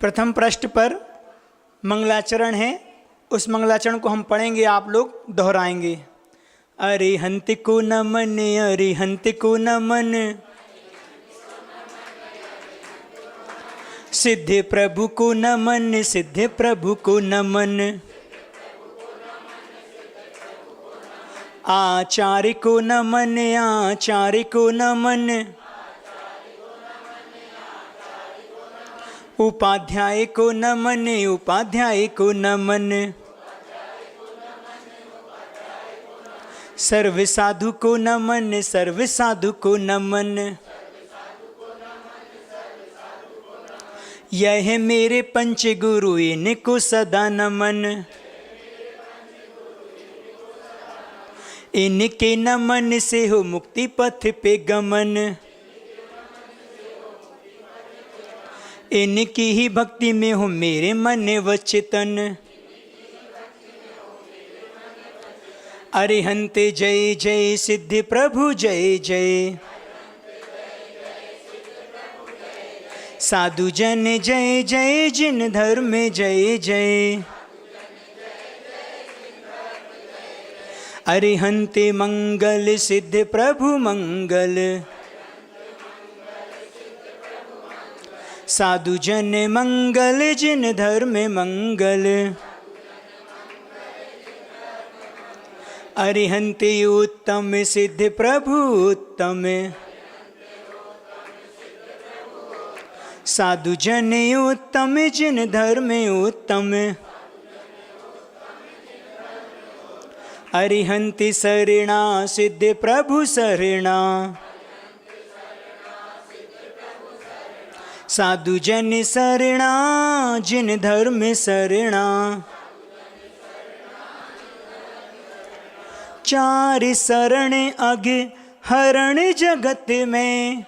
प्रथम पृष्ठ पर मंगलाचरण है, उस मंगलाचरण को हम पढ़ेंगे, आप लोग दोहराएंगे। अरिहंत को नमन, अरिहंत को नमन, सिद्ध प्रभु को नमन, सिद्ध प्रभु को नमन, आचार्य को नमन, आचार्य को नमन, उपाध्याय को नमन, उपाध्याय को नमन, सर्व साधु को नमन, सर्व साधु को नमन, यह मेरे पंच गुरु इनको सदा नमन, इनके नमन से हो मुक्ति पथ पे गमन, इनकी ही भक्ति में हो मेरे मन व चितन। अरिहंत जय जय, सिद्ध प्रभु जय जय, साधु जन जय जय, जिन धर्म जय जय, अरिहंत मंगल, सिद्ध प्रभु मंगल, साधु जन मंगल, जिन धर्म मंगल, अरिहंत उत्तम, सिद्ध प्रभु उत्तम, साधु जन उत्तम, जिन धर्म उत्तम, अरिहंत शरणा, सिद्ध प्रभु शरणा, साधु जन शरणा, जिन धर्म शरणा, चार शरण अग हरण जगत में,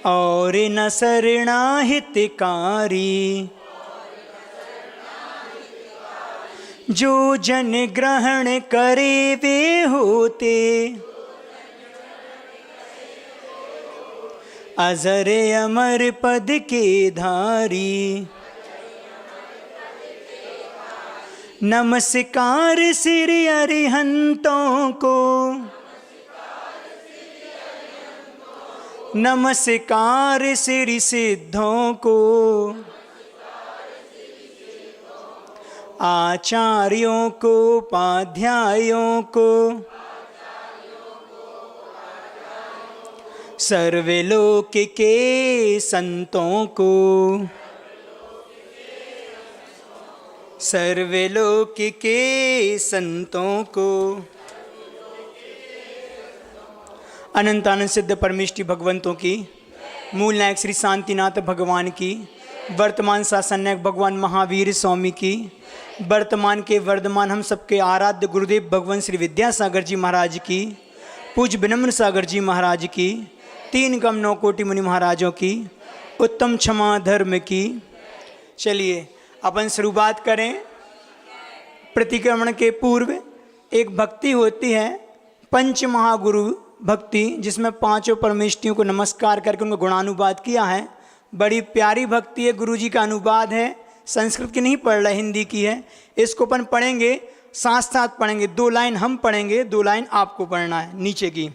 और न शरणा हितकारी, जो जन ग्रहण करे वे होते, अजर अमर पद के धारी, नमस्कार श्री अरिहंतों को, नमस्कार श्री सिद्धों को, आचार्यों को, उपाध्यायों को, सर्वलोक के संतों को, सर्वलोक के संतों को। अनंत आनंद सिद्ध परमेष्टि भगवंतों की, मूल नायक श्री शांतिनाथ भगवान की, वर्तमान शासन नायक भगवान महावीर स्वामी की, वर्तमान के वर्धमान हम सबके आराध्य गुरुदेव भगवान श्री विद्यासागर जी महाराज की, पूज्य विनम्र सागर जी महाराज की, 3 कम 9 कोटि मुनि महाराजों की, उत्तम क्षमा धर्म की। चलिए अपन शुरुआत करें। प्रतिक्रमण के पूर्व एक भक्ति होती है पंच महागुरु भक्ति, जिसमें 5 परमेष्टियों को नमस्कार करके उनका गुणानुवाद किया है। बड़ी प्यारी भक्ति है, गुरुजी का अनुवाद है, संस्कृत की नहीं पढ़ रहा, हिंदी की है। इसको अपन पढ़ेंगे, साथ साथ पढ़ेंगे, 2 लाइन हम पढ़ेंगे, 2 लाइन आपको पढ़ना है नीचे की।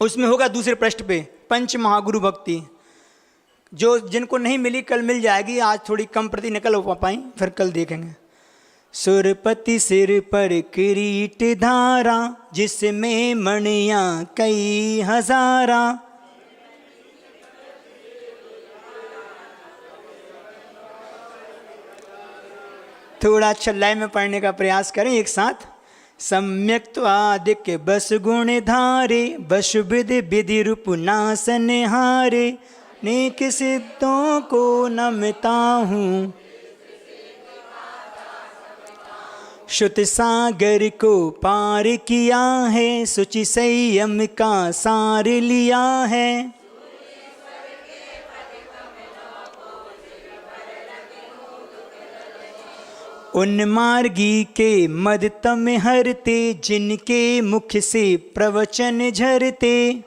उसमें होगा दूसरे पृष्ठ पे पंच महागुरु भक्ति, जो जिनको नहीं मिली कल मिल जाएगी, आज थोड़ी कम प्रति निकल हो पाई, फिर कल देखेंगे। सुरपति सिर पर किरीट धारा, जिसमें मणियां कई हजारा, थोड़ा अच्छा लय में पढ़ने का प्रयास करें एक साथ। सम्यक त्वादिक बस गुण धारे, बस विधि विधि रूप नासन हारे, नेक सिद्धों को नमता हूँ, श्रुत सागर को पार किया है, सुचि संयम का सार लिया है, उन मार्गी के मद तम हरते, जिनके मुख से प्रवचन झरते,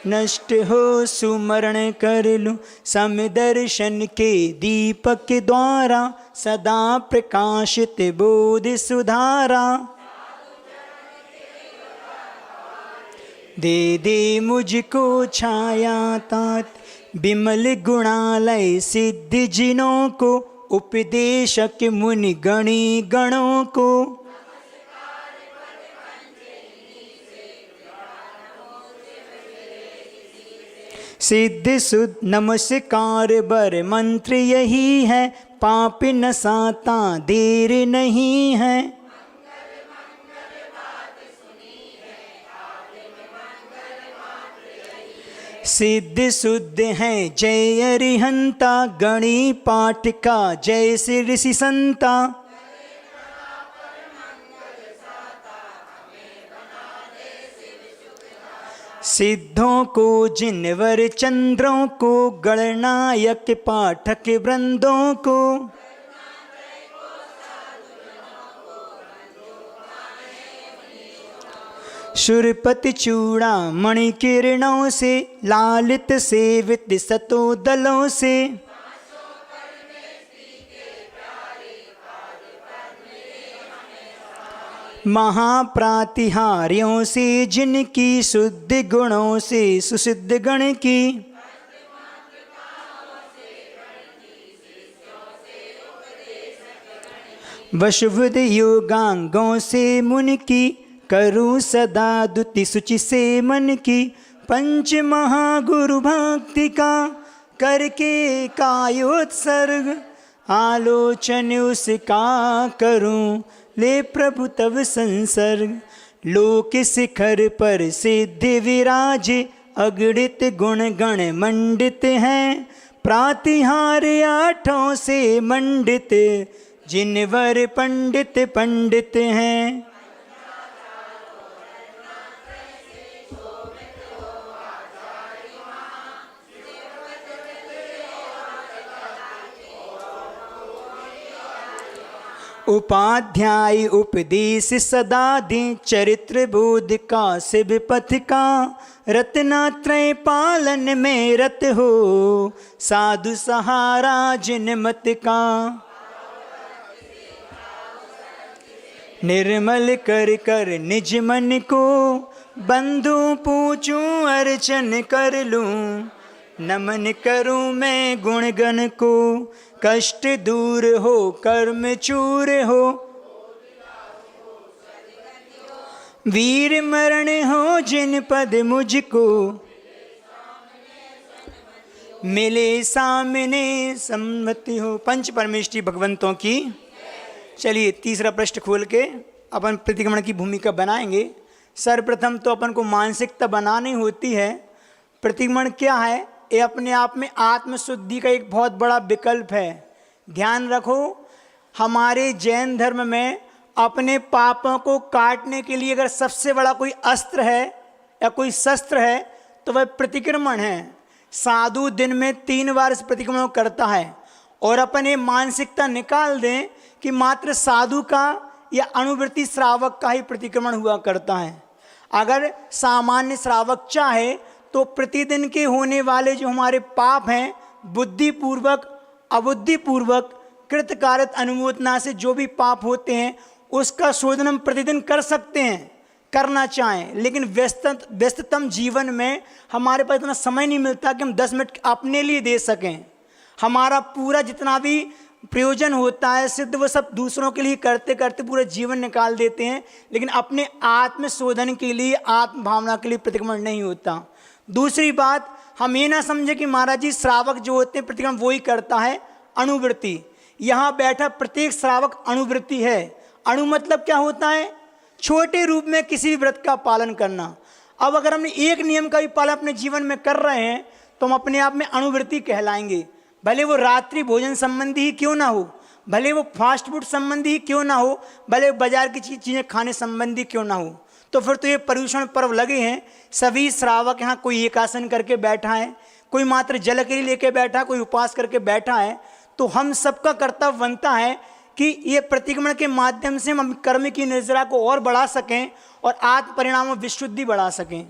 नष्ट हो सुमरण कर लूं समदर्शन के दीपक द्वारा सदा प्रकाशित बोध सुधारा। दे दे मुझको छाया तात विमल गुणालय सिद्ध जिनों को उपदेशक मुनि गणी गणों को। सिद्ध सुध नमस्कार बर मंत्र यही है पाप नसाता देर नहीं है। सिद्ध शुद्ध हैं जय अरिहंता गणी पाठ का जय श्री ऋषि संता। सिद्धों को जिनवर चंद्रों को गणनायक पाठक वृंदों को। सुरपति चूड़ा मणि किरणों से लालित सेवित सतो दलों से। महाप्रातिहार्यों से जिनकी शुद्ध गुणों से सुसिद्ध गण की। वशुद्ध योगांगों से मुन की करूं सदा दुति सुचि से मन की। पंच महागुरु भक्ति का करके कायोत्सर्ग आलोचन उसका करूं ले प्रभु तव संसर्ग। लोक शिखर पर सिद्धि विराज अगणित गुण गण मंडित हैं। प्रातिहार आठों से मंडित जिनवर पंडित पंडित हैं। उपाध्याय उपदेश सदा दें चरित्र बोध का शिव पथ का। रत्नात्रय पालन में रत हो साधु सहारा जिन मत का। निर्मल कर कर निज मन को बंधु पूछूं अर्चन कर लूं। नमन करूं मैं गुणगण को कष्ट दूर हो कर्म चूर हो। वीर मरण हो जिन पद मुझको मिले सामने सम्मति हो। पंच परमेष्टि भगवंतों की। चलिए तीसरा पृष्ठ खोल के अपन प्रतिक्रमण की भूमिका बनाएंगे। सर्वप्रथम तो अपन को मानसिकता बनानी होती है। प्रतिक्रमण क्या है? ये अपने आप में आत्मशुद्धि का एक बहुत बड़ा विकल्प है। ध्यान रखो, हमारे जैन धर्म में अपने पापों को काटने के लिए अगर सबसे बड़ा कोई अस्त्र है या कोई शस्त्र है तो वह प्रतिक्रमण है। साधु दिन में 3 बार इस प्रतिक्रमण करता है। और अपने मानसिकता निकाल दें कि मात्र साधु का या अनुवृत्ति श्रावक का ही प्रतिक्रमण हुआ करता है। अगर सामान्य श्रावक चाहे तो प्रतिदिन के होने वाले जो हमारे पाप हैं बुद्धिपूर्वक अबुद्धिपूर्वक कृतकारक अनुमोदना से जो भी पाप होते हैं उसका शोधन हम प्रतिदिन कर सकते हैं, करना चाहें। लेकिन व्यस्ततम जीवन में हमारे पास इतना समय नहीं मिलता कि हम 10 मिनट अपने लिए दे सकें। हमारा पूरा जितना भी प्रयोजन होता है सिद्ध वो सब दूसरों के लिए करते करते पूरा जीवन निकाल देते हैं, लेकिन अपने आत्मशोधन के लिए आत्म भावना के लिए प्रतिक्रमण नहीं होता। दूसरी बात, हम ये ना समझे कि महाराज जी श्रावक जो होते हैं प्रतिक्रमण वो ही करता है। अनुवृत्ति, यहाँ बैठा प्रत्येक श्रावक अनुवृत्ति है। अणु मतलब क्या होता है? छोटे रूप में किसी भी व्रत का पालन करना। अब अगर हमने एक नियम का भी पालन अपने जीवन में कर रहे हैं तो हम अपने आप में अनुवृत्ति कहलाएंगे। भले वो रात्रि भोजन संबंधी ही क्यों ना हो, भले वो फास्ट फूड संबंधी ही क्यों ना हो, भले बाजार की चीज़ें खाने संबंधी क्यों ना हो। तो फिर तो ये पर्युषण पर्व लगे हैं। सभी श्रावक यहाँ कोई एकासन करके बैठा है, कोई मात्र जलकरी लेके बैठा, कोई उपवास करके बैठा है। तो हम सबका कर्तव्य बनता है कि ये प्रतिक्रमण के माध्यम से हम कर्म की निर्जरा को और बढ़ा सकें और आत्म परिणाम में विशुद्धि बढ़ा सकें।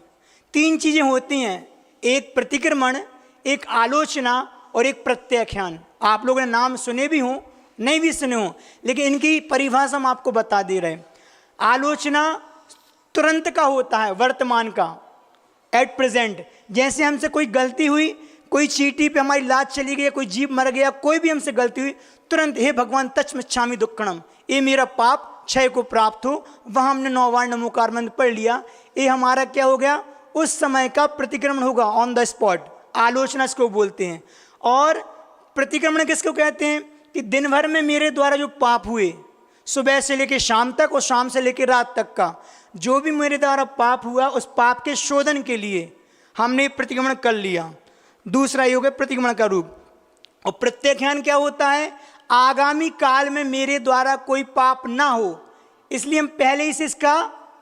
3 चीज़ें होती हैं। एक प्रतिक्रमण, एक आलोचना और एक प्रत्याख्यान। आप लोगों ने नाम सुने भी हों, नहीं भी सुने हों, लेकिन इनकी परिभाषा हम आपको बता दे रहे हैं। आलोचना तुरंत का होता है, वर्तमान का, एट प्रेजेंट। जैसे हमसे कोई गलती हुई, कोई चींटी पे हमारी लात चली गई, कोई जीव मर गया, कोई भी हमसे गलती हुई, तुरंत हे भगवान तच्मच्छामि दुक्कड़म, ये मेरा पाप क्षय को प्राप्त हो। वहाँ हमने 9 बार नमोकार मंत्र पढ़ लिया, ये हमारा क्या हो गया, उस समय का प्रतिक्रमण होगा, ऑन द स्पॉट। आलोचना इसको बोलते हैं। और प्रतिक्रमण किसको कहते हैं कि दिन भर में मेरे द्वारा जो पाप हुए, सुबह से लेकर शाम तक और शाम से लेकर रात तक का जो भी मेरे द्वारा पाप हुआ, उस पाप के शोधन के लिए हमने प्रतिक्रमण कर लिया। दूसरा ये हो गया प्रतिक्रमण का रूप। और प्रत्याख्यान क्या होता है, आगामी काल में मेरे द्वारा कोई पाप ना हो, इसलिए हम पहले ही से इसका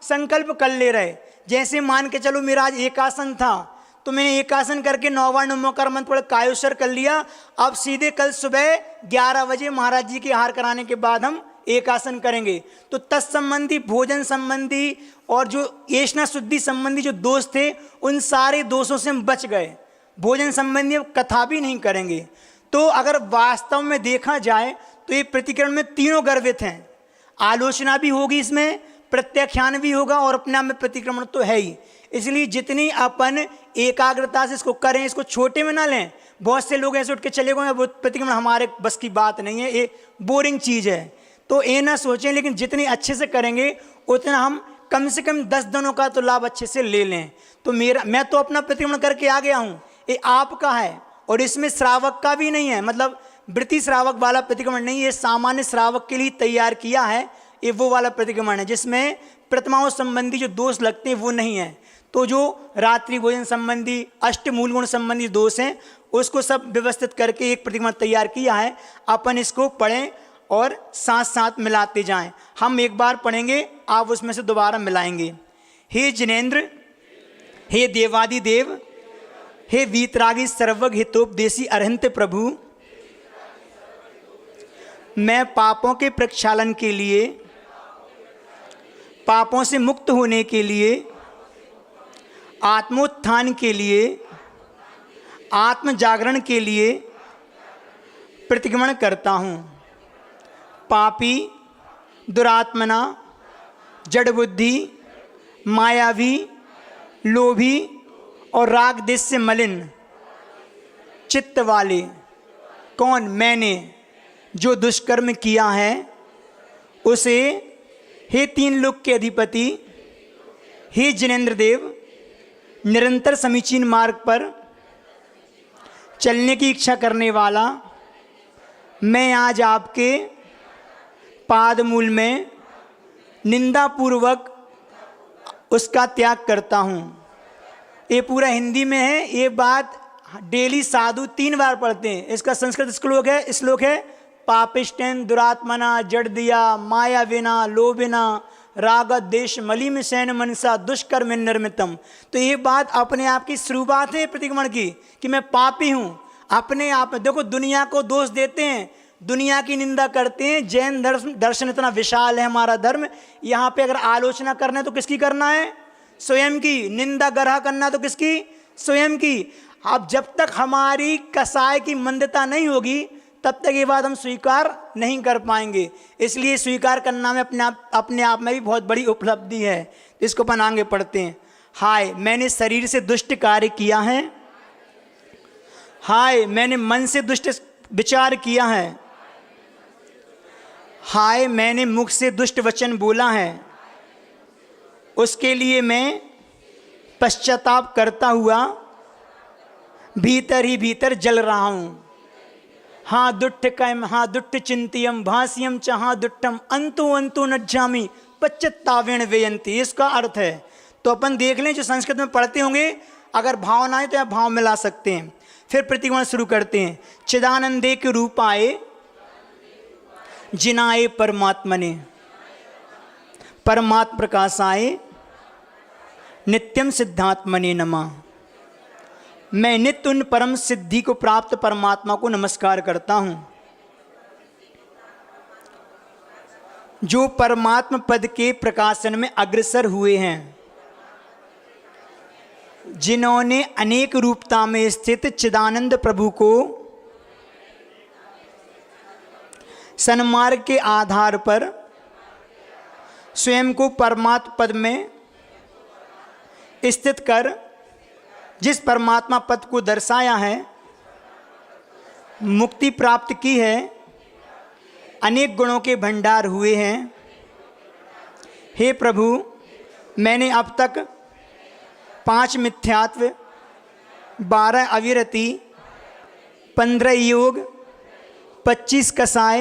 संकल्प कर ले रहे। जैसे मान के चलो मेरा आज एकासन था, तो मैंने एकासन करके 9 बार नमोकार मंत्र पढ़ कायोश्वर कर लिया। अब सीधे कल सुबह 11 बजे महाराज जी के आहार कराने के बाद हम एकासन करेंगे। तो तत्संबंधी, भोजन संबंधी और जो येष्णा शुद्धि संबंधी जो दोष थे, उन सारे दोषों से हम बच गए। भोजन संबंधी कथा भी नहीं करेंगे। तो अगर वास्तव में देखा जाए तो ये प्रतिक्रमण में तीनों गर्भित हैं। आलोचना भी होगी, इसमें प्रत्याख्यान भी होगा, और अपने आप में प्रतिक्रमण तो है ही। इसलिए जितनी अपन एकाग्रता से इसको करें, इसको छोटे में ना लें। बहुत से लोग ऐसे उठ के चले गए, वो प्रतिक्रमण हमारे बस की बात नहीं है, ये बोरिंग चीज़ है, तो ये ना सोचें। लेकिन जितनी अच्छे से करेंगे उतना हम कम से कम 10 दिनों का तो लाभ अच्छे से ले लें। तो मैं तो अपना प्रतिक्रमण करके आ गया हूँ, ये आपका है। और इसमें श्रावक का भी नहीं है, मतलब वृत्ति श्रावक वाला प्रतिक्रमण नहीं, ये सामान्य श्रावक के लिए तैयार किया है। ये वो वाला प्रतिक्रमण है जिसमें प्रतिमाओं संबंधी जो दोष लगते हैं वो नहीं है। तो जो रात्रि भोजन संबंधी, अष्ट मूल गुण संबंधी दोष हैं, उसको सब व्यवस्थित करके एक प्रतिक्रमण तैयार किया है। अपन इसको पढ़ें और साथ साथ मिलाते जाएं। हम एक बार पढ़ेंगे, आप उसमें से दोबारा मिलाएंगे। हे जिनेन्द्र, हे देवादिदेव, हे वीतरागी सर्वज्ञ हितोपदेशी अरहंत प्रभु, मैं पापों के प्रक्षालन के लिए, पापों से मुक्त होने के लिए, आत्मोत्थान के लिए, आत्म जागरण के लिए प्रतिक्रमण करता हूँ। पापी, दुरात्मना, जड़ बुद्धि, मायावी, लोभी और राग देश से मलिन चित्त वाले कौन, मैंने जो दुष्कर्म किया है उसे, हे 3 लोक के अधिपति, हे जिनेन्द्र देव, निरंतर समीचीन मार्ग पर चलने की इच्छा करने वाला, मैं आज आपके पाद मूल में निंदापूर्वक उसका त्याग करता हूँ। ये पूरा हिंदी में है। ये बात डेली साधु 3 बार पढ़ते हैं। इसका संस्कृत श्लोक है पापिष्टेन दुरात्मना जड़ दिया मायाविना लोभिना राग देश मलिम सैन मनसा दुष्कर्म निर्मितम। तो ये बात अपने आप की शुरुआत है प्रतिक्रमण की, कि मैं पापी हूँ। अपने आप में देखो, दुनिया को दोष देते हैं, दुनिया की निंदा करते हैं। जैन दर्शन इतना विशाल है हमारा धर्म, यहाँ पे अगर आलोचना करना है तो किसकी करना है, स्वयं की। निंदा ग्रह करना तो किसकी, स्वयं की। अब जब तक हमारी कसाय की मंदता नहीं होगी तब तक ये बात हम स्वीकार नहीं कर पाएंगे। इसलिए स्वीकार करना में अपने आप में भी बहुत बड़ी उपलब्धि है। इसको अपन आगे पढ़ते हैं। हाय, मैंने शरीर से दुष्ट कार्य किया है, हाय मैंने मन से दुष्ट विचार किया है, हाय मैंने मुख से दुष्ट वचन बोला है, उसके लिए मैं पश्चाताप करता हुआ भीतर ही भीतर जल रहा हूँ। हाँ दुट्ठ कैम, हाँ दुट्ठ चिंतियम भाष्यम च, हाँ दुट्ठम अंतु अंतु नज्जामि पश्चातावेण वेयंती। इसका अर्थ है, तो अपन देख लें जो संस्कृत में पढ़ते होंगे, अगर भाव ना आए तो आप भाव मिला सकते हैं। फिर प्रतिक्रमण शुरू करते हैं। चिदानंदे के रूप आए जिनाए परमात्मने, परमात्म प्रकाशाए नित्यम सिद्धात्मने नमः। मैं नित्य उन परम सिद्धि को प्राप्त परमात्मा को नमस्कार करता हूँ जो परमात्म पद के प्रकाशन में अग्रसर हुए हैं। जिन्होंने अनेक रूपता में स्थित चिदानंद प्रभु को सन्मार्ग के आधार पर स्वयं को परमात्म पद में स्थित कर जिस परमात्मा पद को दर्शाया है, मुक्ति प्राप्त की है, अनेक गुणों के भंडार हुए हैं। हे प्रभु, मैंने अब तक 5 मिथ्यात्व, 12 अविरति, 15 योग, 25 कसाय,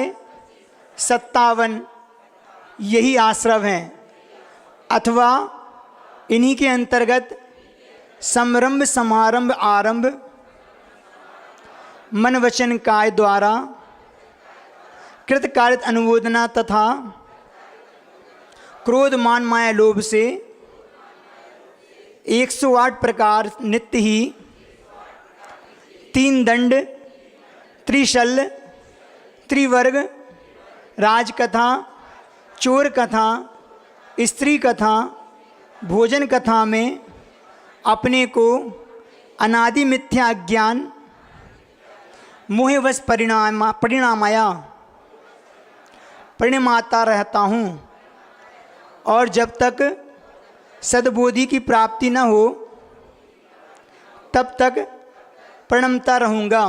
57 यही आश्रव हैं, अथवा इन्हीं के अंतर्गत समरंभ समारंभ आरंभ मन वचन काय द्वारा कृतकार्य अनुमोदना तथा क्रोध मान माया लोभ से 108 प्रकार नित्य ही 3 दंड, त्रिशल्य, त्रिवर्ग, राजकथा, चोर कथा, स्त्री कथा, भोजन कथा में अपने को अनादि मिथ्या ज्ञान मोहवश परिणामाता रहता हूँ, और जब तक सद्बोधि की प्राप्ति न हो तब तक प्रणमता रहूँगा।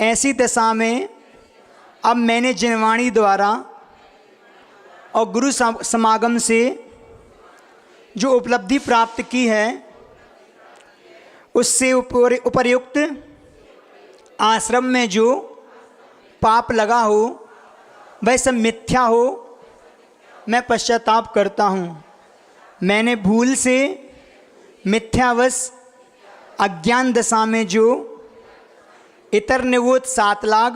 ऐसी दशा में अब मैंने जिनवाणी द्वारा और गुरु समागम से जो उपलब्धि प्राप्त की है, उससे उपर्युक्त आश्रम में जो पाप लगा हो वह सब मिथ्या हो, मैं पश्चाताप करता हूँ। मैंने भूल से मिथ्यावश अज्ञान दशा में जो इतर निवोत 7 लाख,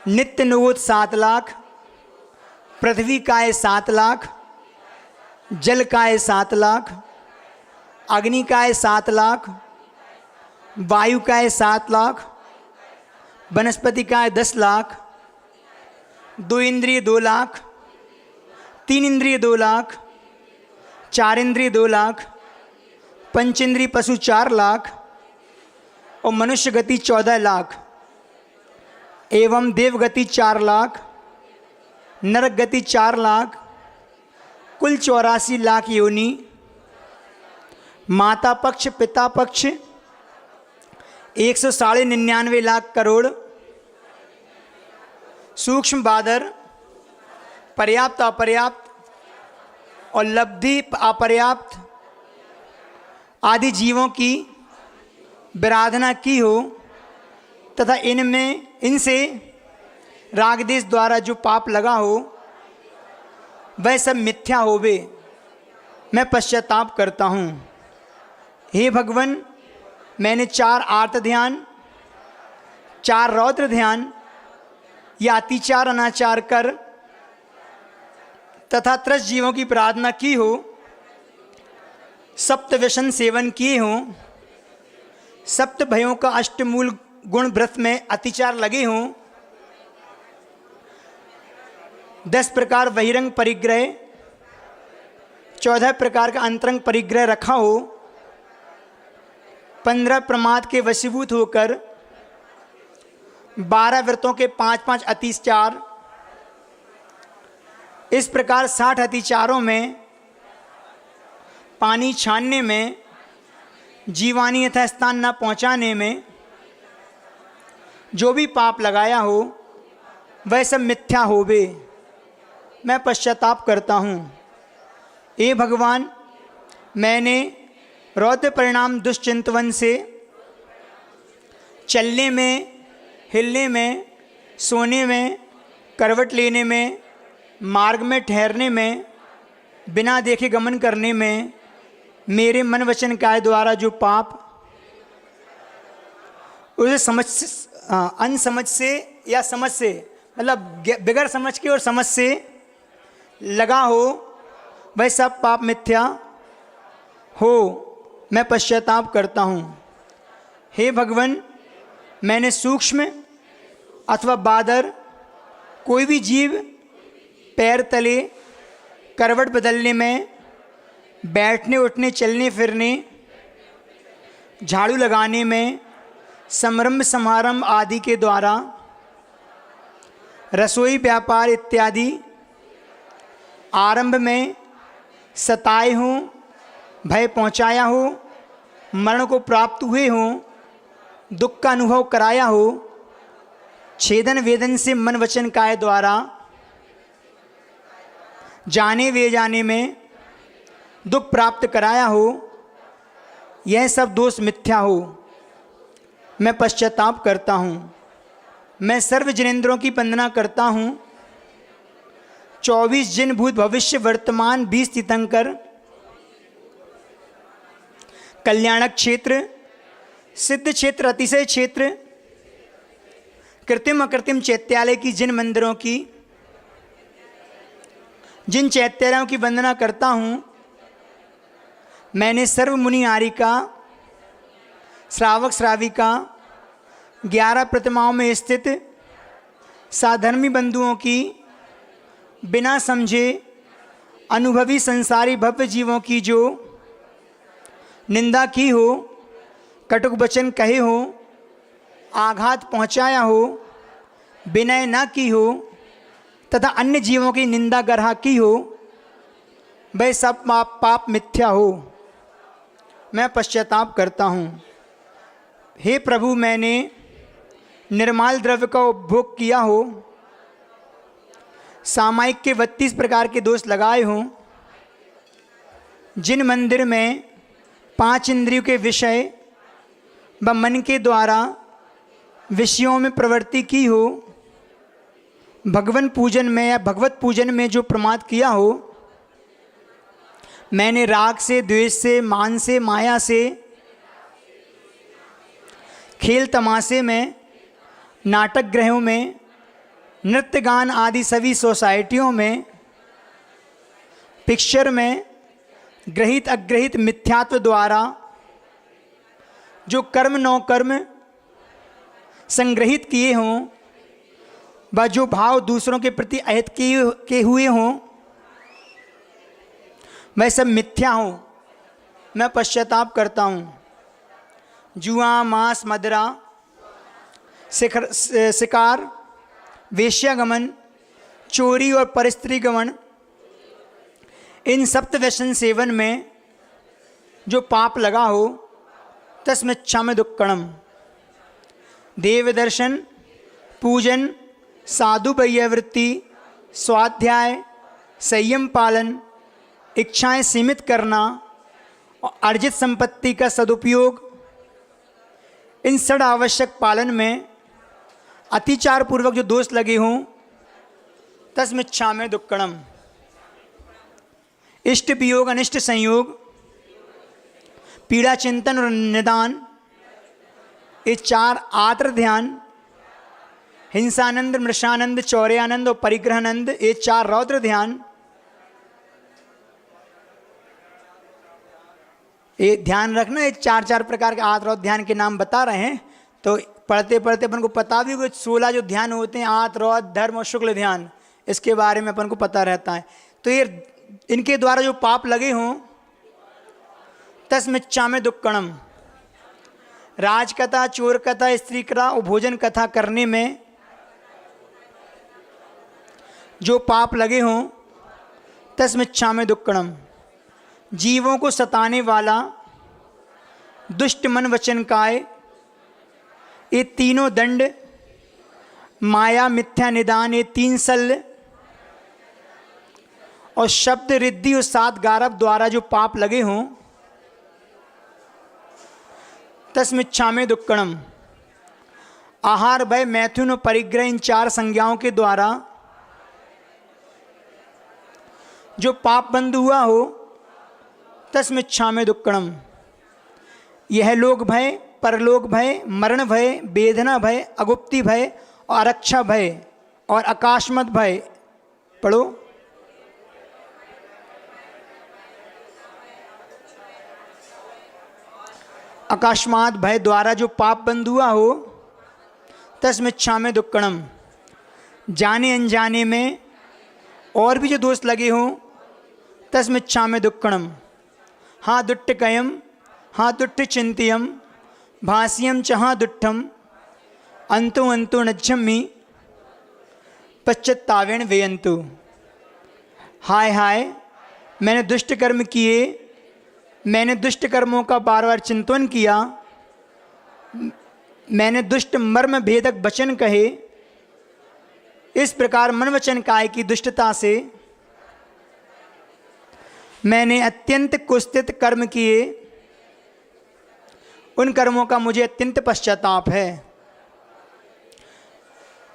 नित्य निवोत 7 लाख, पृथ्वी काय 7 लाख, जल काय 7 लाख, अग्नि काय 7 लाख, वायु काय 7 लाख, वनस्पति काय 10 लाख, 2 इंद्रिय 2 लाख, 3 इंद्रिय 2 लाख, 4 इंद्रिय 2 लाख, 5 इंद्रिय पशु 4 लाख और मनुष्य गति 14 लाख एवं देव गति 4 लाख, नरक गति 4 लाख, कुल 84 लाख योनि, माता पक्ष पिता पक्ष 199 लाख करोड़, सूक्ष्म बादर, पर्याप्त अपर्याप्त और लब्धि अपर्याप्त आदि जीवों की विराधना की हो तथा इनसे रागदेश द्वारा जो पाप लगा हो वह सब मिथ्या होवे, मैं पश्चाताप करता हूँ। हे भगवान, मैंने 4 आर्त ध्यान, 4 रौद्र ध्यान या अतिचार अनाचार कर तथा 30 जीवों की प्रार्थना की हो, सप्त व्यसन सेवन किए हों, सप्त भयों का अष्टमूल गुण व्रत में अतिचार लगे हों, 10 प्रकार बहिरंग परिग्रह, 14 प्रकार का अंतरंग परिग्रह रखा हो, 15 प्रमाद के वशीभूत होकर 12 व्रतों के 5-5 अतिचार, इस प्रकार 60 अतिचारों में पानी छानने में, जीवानी यथा स्थान न पहुँचाने में जो भी पाप लगाया हो वह सब मिथ्या होवे, मैं पश्चाताप करता हूँ। हे भगवान, मैंने रौद्र परिणाम दुष्चिंतवन से चलने में, हिलने में, सोने में, करवट लेने में, मार्ग में ठहरने में, बिना देखे गमन करने में, मेरे मन वचन काय द्वारा जो पाप उसे अनसमझ से या समझ से, मतलब बगैर समझ के और समझ से लगा हो वह सब पाप मिथ्या हो, मैं पश्चाताप करता हूँ। हे भगवान, मैंने सूक्ष्म अथवा बादर कोई भी जीव पैर तले करवट बदलने में, बैठने उठने चलने फिरने, झाड़ू लगाने में, समारंभ समारंभ आदि के द्वारा, रसोई व्यापार इत्यादि आरंभ में सताए हों, भय पहुँचाया हो, मरण को प्राप्त हुए हों, दुख का अनुभव कराया हो, छेदन वेदन से मन वचन काय द्वारा जाने वे जाने में दुख प्राप्त कराया हो, यह सब दोष मिथ्या हो, मैं पश्चाताप करता हूँ। मैं सर्व जिनेंद्रों की वंदना करता हूँ। 24 जिन भूत भविष्य वर्तमान 20 तीर्थंकर, कल्याणक क्षेत्र, सिद्ध क्षेत्र, अतिशय क्षेत्र, कृत्रिम अकृत्रिम चैत्यालय की जिन मंदिरों की, जिन चैत्यालयों की वंदना करता हूँ, मैंने सर्व मुनि आरिका, श्रावक श्राविका, 11 प्रतिमाओं में स्थित साधर्मी बंधुओं की बिना समझे अनुभवी संसारी भव्य जीवों की जो निंदा की हो, कटुक वचन कहे हो, आघात पहुंचाया हो, विनय न की हो तथा अन्य जीवों की निंदा गरहा की हो, वह सब पाप मिथ्या हो, मैं पश्चाताप करता हूँ। हे प्रभु, मैंने निर्माल द्रव्य का उपभोग किया हो, सामायिक के 32 प्रकार के दोष लगाए हों, जिन मंदिर में 5 इंद्रियों के विषय व मन के द्वारा विषयों में प्रवृत्ति की हो, भगवान पूजन में या भगवत पूजन में जो प्रमाद किया हो, मैंने राग से, द्वेष से, मान से, माया से, खेल तमाशे में, नाटक गृहों में, नृत्य गान आदि सभी सोसाइटियों में, पिक्चर में ग्रहित अग्रहित मिथ्यात्व द्वारा जो कर्म नौ कर्म संग्रहित किए हों व जो भाव दूसरों के प्रति अहित के हुए हों, वह सब मिथ्या हो, मैं पश्चाताप करता हूँ। जुआ, मांस, मदिरा, शिकार, वेश्यागमन, चोरी और परस्त्री गमन, इन सप्त व्यसन सेवन में जो पाप लगा हो, तस्मिच्छामि दुक्कड़म। देव दर्शन, पूजन, साधु वैयावृत्ति, स्वाध्याय, संयम पालन, इच्छाएं सीमित करना और अर्जित संपत्ति का सदुपयोग, इन षड आवश्यक पालन में अतिचार पूर्वक जो दोष लगे हों, तस्मिच्छामि दुक्कड़म। इष्ट वियोग, अनिष्ट संयोग, पीड़ा चिंतन और निदान, ये 4 आत्र ध्यान, हिंसानंद, मृषानंद, चौर्यानंद और परिग्रहानंद, ये 4 रौद्र ध्यान, ये ध्यान रखना। ये 4 प्रकार के आत्र रौद्र ध्यान के नाम बता रहे हैं, तो पढ़ते पढ़ते अपन को पता भी, कुछ 16 जो ध्यान होते हैं, आत्र रौद्र, धर्म और शुक्ल ध्यान, इसके बारे में अपन को पता रहता है। तो ये इनके द्वारा जो पाप लगे हों, तस्मिच्छामि दुक्कड़म। राजकथा, चोर कथा, स्त्री कथा और भोजन कथा करने में जो पाप लगे हों, तस्मिच्छामि दुक्कड़म। जीवों को सताने वाला दुष्ट मन वचन काय, ये तीनों दंड, माया, मिथ्या निदान, ये 3 शल्य और शब्द, रिद्धि और 7 गारव द्वारा जो पाप लगे हों, तस्मिच्छामि दुक्कड़म। आहार, भय, मैथुन और परिग्रह, इन 4 संज्ञाओं के द्वारा जो पाप बंद हुआ हो, तस्मिच्छामि दुक्कड़म। यह लोक भय, परलोक भय, मरण भय, वेदना भय, अगुप्ति भय और आरक्षा भय और आकाशमत भय। पढ़ो। अकस्मात भय द्वारा जो पाप बंद हुआ हो, तस्मिच्छामि दुक्कड़म। जाने अनजाने में और भी जो दोष लगे हों, तस्मिच्छामि दुक्कड़म। हा दुट्टकयम हा दुट्ट चिंतियम भाष्यम च हा दुट्ठम अंतो अंतो नच्छम्मि पश्चात्तावेन वेयंतु। हाय हाय, मैंने दुष्ट कर्म किए, मैंने दुष्ट कर्मों का बार बार चिंतन किया, मैंने दुष्ट मर्म भेदक वचन कहे, इस प्रकार मन वचन काय की दुष्टता से मैंने अत्यंत कुत्सित कर्म किए, उन कर्मों का मुझे अत्यंत पश्चाताप है।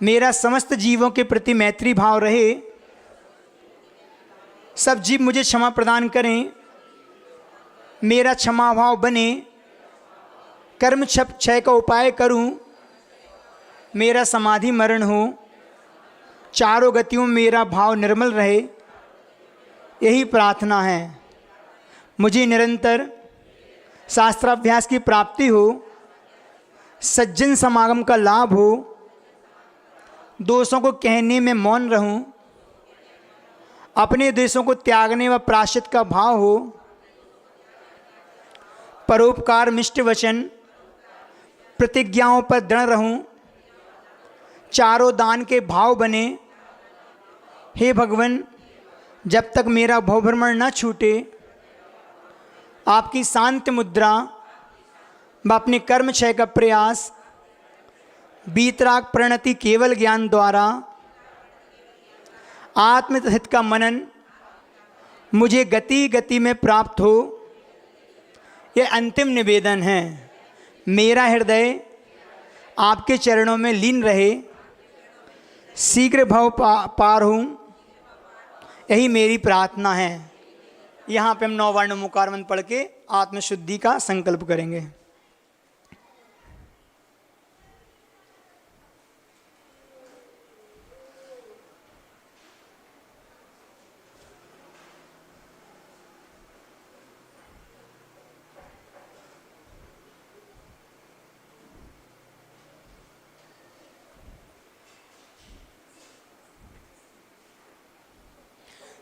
मेरा समस्त जीवों के प्रति मैत्री भाव रहे, सब जीव मुझे क्षमा प्रदान करें, मेरा क्षमा भाव बने, कर्म क्षय का उपाय करूं, मेरा समाधि मरण हो, चारों गतियों में मेरा भाव निर्मल रहे, यही प्रार्थना है। मुझे निरंतर शास्त्राभ्यास की प्राप्ति हो, सज्जन समागम का लाभ हो, दोषों को कहने में मौन रहूं, अपने देशों को त्यागने व प्रायश्चित का भाव हो, परोपकार मिष्ट वचन प्रतिज्ञाओं पर दृढ़ रहूं, चारों दान के भाव बने। हे भगवान, जब तक मेरा भवभ्रमण न छूटे, आपकी शांत मुद्रा व अपने कर्म क्षय का प्रयास, बीतराग प्रणति केवल ज्ञान द्वारा, आत्महित का मनन मुझे गति गति में प्राप्त हो, यह अंतिम निवेदन है। मेरा हृदय आपके चरणों में लीन रहे, शीघ्र भव पार हूँ, यही मेरी प्रार्थना है। यहाँ पे हम 9 वर्ण मुकार मंत्र पढ़ के आत्मशुद्धि का संकल्प करेंगे।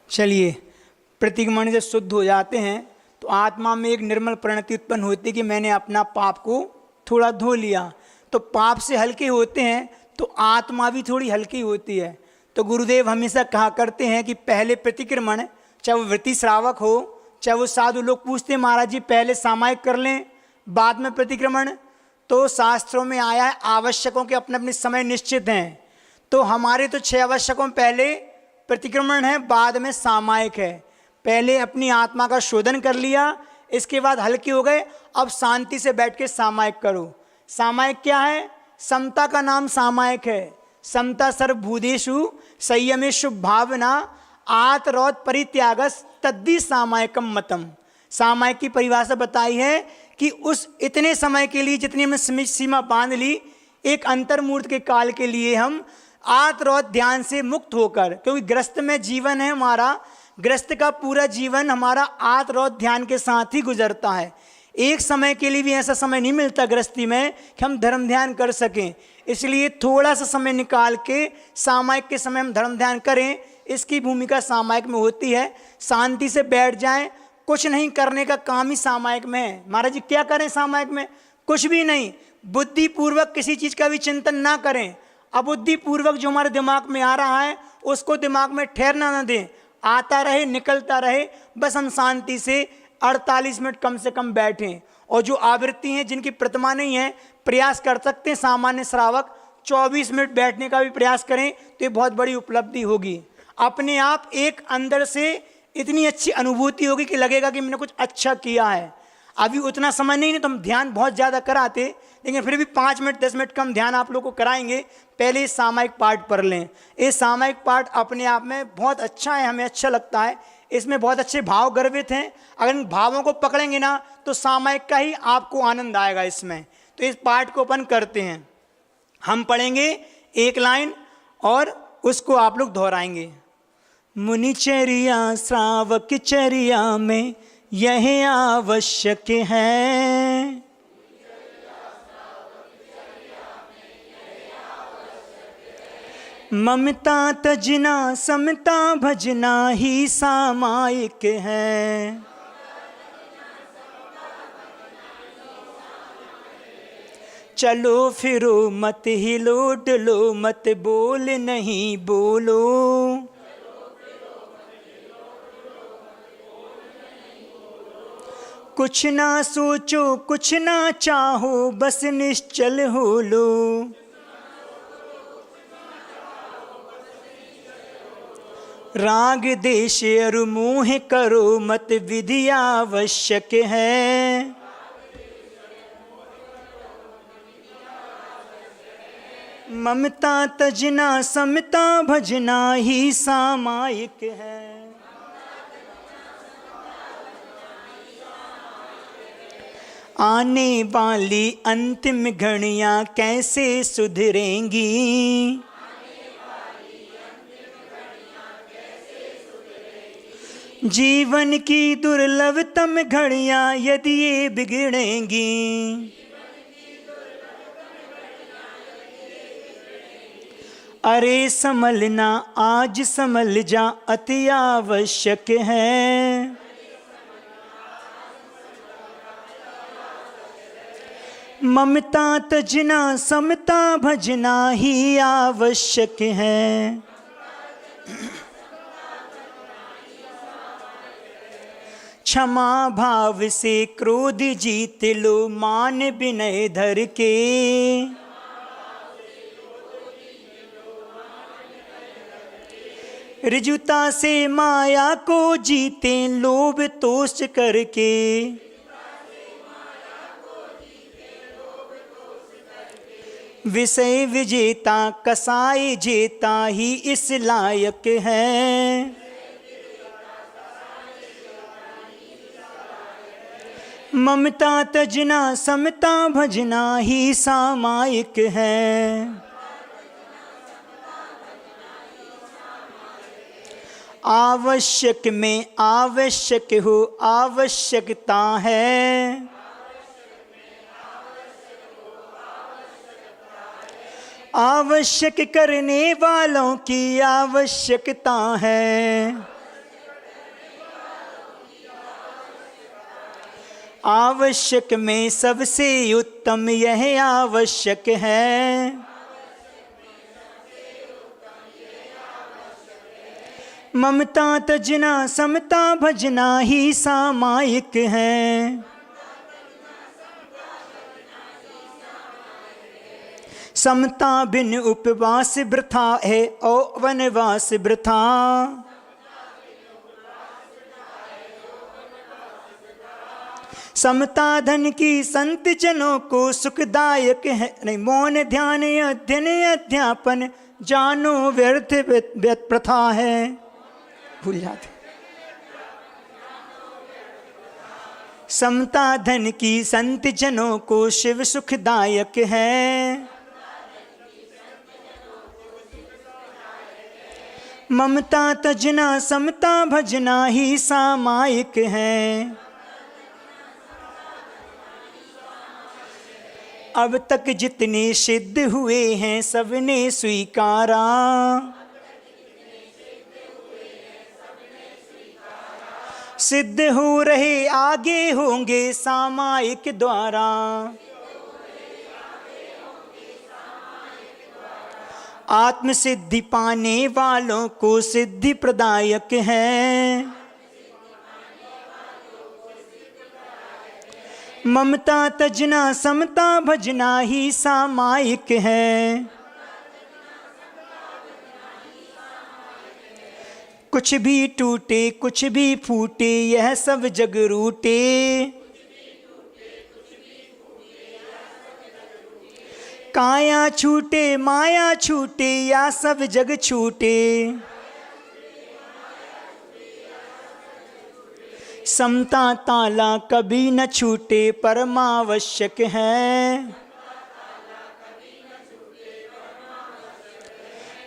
चलिए, प्रतिक्रमण जब शुद्ध हो जाते हैं तो आत्मा में एक निर्मल प्रणति उत्पन्न होती है कि मैंने अपना पाप को थोड़ा धो लिया। तो पाप से हल्के होते हैं तो आत्मा भी थोड़ी हल्की होती है। तो गुरुदेव हमेशा कहा करते हैं कि पहले प्रतिक्रमण, चाहे वो वृत्ति श्रावक हो, चाहे वो साधु लोग पूछते हैं महाराज जी पहले सामायिक कर लें बाद में प्रतिक्रमण। तो शास्त्रों में आया है आवश्यकों के अपने अपने समय निश्चित हैं। तो हमारे तो 6 आवश्यकों में पहले प्रतिक्रमण है, बाद में सामायिक है। पहले अपनी आत्मा का शोधन कर लिया, इसके बाद हल्के हो गए, अब शांति से बैठ के सामायिक करो। सामायिक क्या है? समता का नाम सामायिक है। समता सर्वभूतेषु संयमेषु भावना आत्रोत परित्यागस तद्धि सामायिकम मतम। सामायिक की परिभाषा बताई है कि उस इतने समय के लिए जितनी हमने सीमा बांध ली, एक अंतर्मूर्त के काल के लिए हम आत्रोत ध्यान से मुक्त होकर, क्योंकि ग्रस्त में जीवन है हमारा, ग्रस्त का पूरा जीवन हमारा आत्रोत ध्यान के साथ ही गुजरता है। एक समय के लिए भी ऐसा समय नहीं मिलता गृहस्थी में कि हम धर्म ध्यान कर सकें। इसलिए थोड़ा सा समय निकाल के सामायिक के समय हम धर्म ध्यान करें, इसकी भूमिका सामायिक में होती है। शांति से बैठ जाएं, कुछ नहीं करने का काम ही सामायिक में है। महाराज जी क्या करें सामायिक में? कुछ भी नहीं, बुद्धिपूर्वक किसी चीज़ का भी चिंतन ना करें। अबुद्धिपूर्वक जो हमारे दिमाग में आ रहा है उसको दिमाग में ठहरना न दें, आता रहे निकलता रहे, बस हम शांति से 48 मिनट कम से कम बैठें। और जो आवृत्ति हैं जिनकी प्रतिमा नहीं है, प्रयास कर सकते हैं सामान्य श्रावक 24 मिनट बैठने का भी प्रयास करें तो ये बहुत बड़ी उपलब्धि होगी। अपने आप एक अंदर से इतनी अच्छी अनुभूति होगी कि लगेगा कि मैंने कुछ अच्छा किया है। अभी उतना समय नहीं तो हम ध्यान बहुत ज़्यादा कराते, लेकिन फिर भी 5 मिनट 10 मिनट कम ध्यान आप लोग को कराएंगे। पहले इस सामायिक पाठ पढ़ लें। ये सामायिक पाठ अपने आप में बहुत अच्छा है, हमें अच्छा लगता है। इसमें बहुत अच्छे भाव गर्भित हैं। अगर इन भावों को पकड़ेंगे ना तो सामायिक का ही आपको आनंद आएगा इसमें। तो इस पाठ को अपन करते हैं। हम पढ़ेंगे एक लाइन और उसको आप लोग दोहराएंगे। मुनिचर्या श्रावक चर्या में यह आवश्यक है, ममता तजना समता भजना ही सामायिक है। चलो फिरो मत हिलो डुलो मत बोल नहीं बोलो। कुछ ना सोचो कुछ ना चाहो बस निश्चल हो लो। राग देश और मोह करो मत विधि आवश्यक है। ममता तजना समता भजना ही सामायिक है। आने वाली अंतिम घड़ियां कैसे सुधरेंगी। जीवन की दुर्लभतम घड़ियां यदि ये बिगड़ेंगी। अरे संभलना आज संभल जा अति आवश्यक है। ममता तजना समता भजना ही आवश्यक है। क्षमा भाव से क्रोध जीत लो मान विनय धर के। ऋजुता से माया को जीते लोभ तोष करके। विषय विजेता कसाई जेता ही इस लायक है। ममता तजना समता भजना ही सामायिक है। आवश्यक में आवश्यक हो आवश्यकता है। आवश्यक करने वालों की आवश्यकता है। आवश्यक में सबसे उत्तम यह आवश्यक है। ममता तजना समता भजना ही सामायिक है। समता बिन उपवास वृथा है और वनवास वृथा। समता धन की संत जनों को सुखदायक है। नहीं मौन ध्यान अध्ययन अध्यापन जानो व्यर्थ प्रथा है। भूल जाते। समता धन की संत जनों को शिव सुखदायक है। ममता तजना समता भजना ही सामायिक है। अब तक जितने सिद्ध हुए हैं सबने स्वीकारा। सिद्ध हो रहे आगे होंगे सामायिक द्वारा। आत्म सिद्धि पाने वालों को सिद्धि प्रदायक है। ममता तजना समता भजना ही सामायिक है। कुछ भी टूटे कुछ भी फूटे यह सब जग रूटे। काया छूटे माया छूटे या सब जग छूटे। समता ताला कभी न छूटे परमावश्यक है।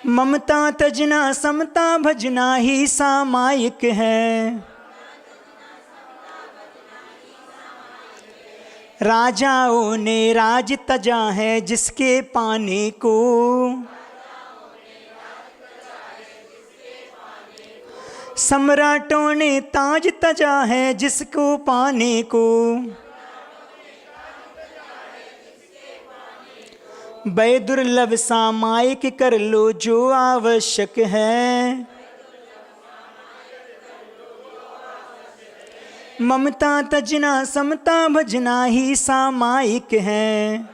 ममता तजना समता भजना ही सामायिक है। राजाओं ने राज तजा है जिसके पाने को। सम्राटों ने ताज तजा है जिसको पाने को। वै दुर्लभ सामायिक कर लो जो आवश्यक है। ममता तजना समता भजना ही सामायिक है।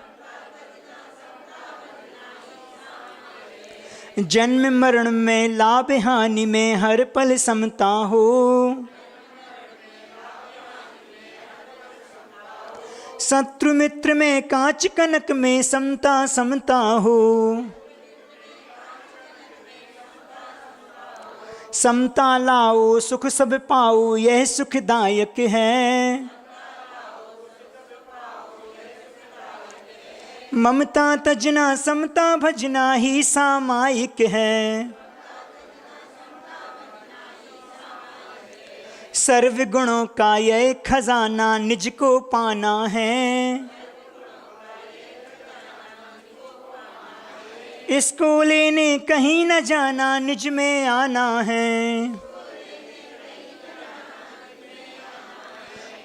जन्म मरण में लाभ हानि में हर पल समता हो। शत्रु मित्र में कांच कनक में समता समता हो। समता लाओ सुख सब पाओ यह सुखदायक है। ममता तजना समता भजना ही सामायिक है। सर्व गुणों का यह खजाना निज को पाना है। इसको लेने कहीं न जाना निज में आना है।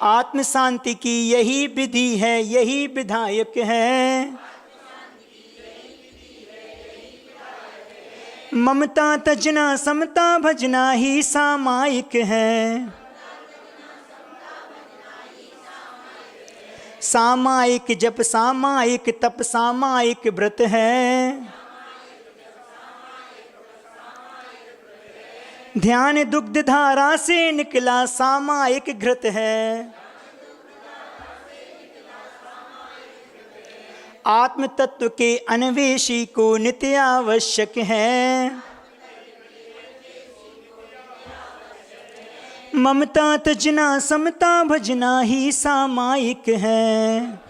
आत्म शांति की यही विधि है यही विधायक है। ममता तजना समता भजना ही सामायिक है। सामायिक जप सामायिक तप सामायिक व्रत है। ध्यान दुग्ध धारा से निकला सामायिक घृत है। आत्म तत्व के अन्वेषी को नित्य आवश्यक है। ममता तजना समता भजना ही सामायिक है।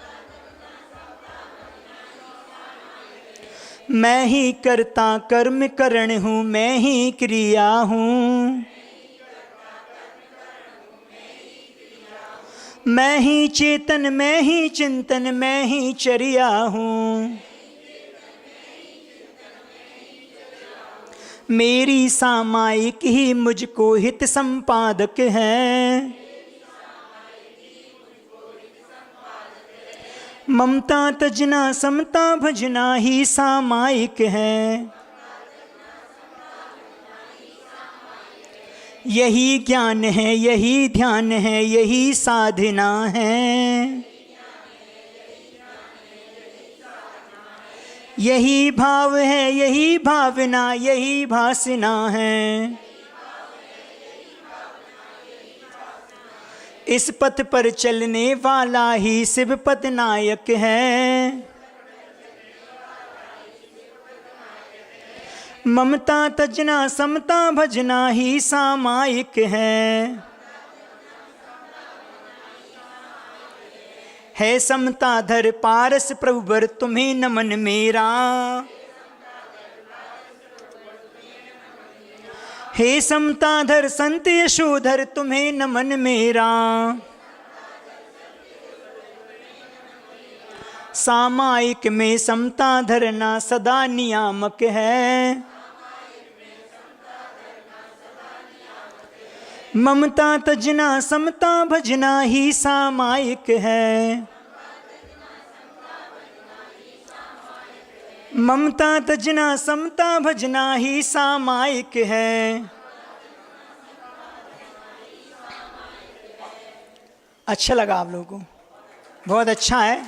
मैं ही करता कर्म करण हूँ मैं ही क्रिया हूँ। मैं ही चेतन मैं ही चिंतन मैं ही चर्या हूँ। मेरी सामायिक ही मुझको हित संपादक है। ममता तजना समता भजना ही सामायिक है। यही ज्ञान है यही ध्यान है यही साधना है। यही भाव है यही भावना यही भासना है। इस पथ पर चलने वाला ही शिव पथ नायक है। ममता तजना समता भजना ही सामायिक है। समता धर पारस प्रभुवर तुम्हें नमन मेरा। हे समताधर संत यशोधर तुम्हें नमन मेरा। सामायिक में समता धरना सदा नियामक है। ममता तजना समता भजना ही सामायिक है। ममता तजना समता भजना ही सामायिक है। अच्छा लगा आप लोगों को? बहुत अच्छा है।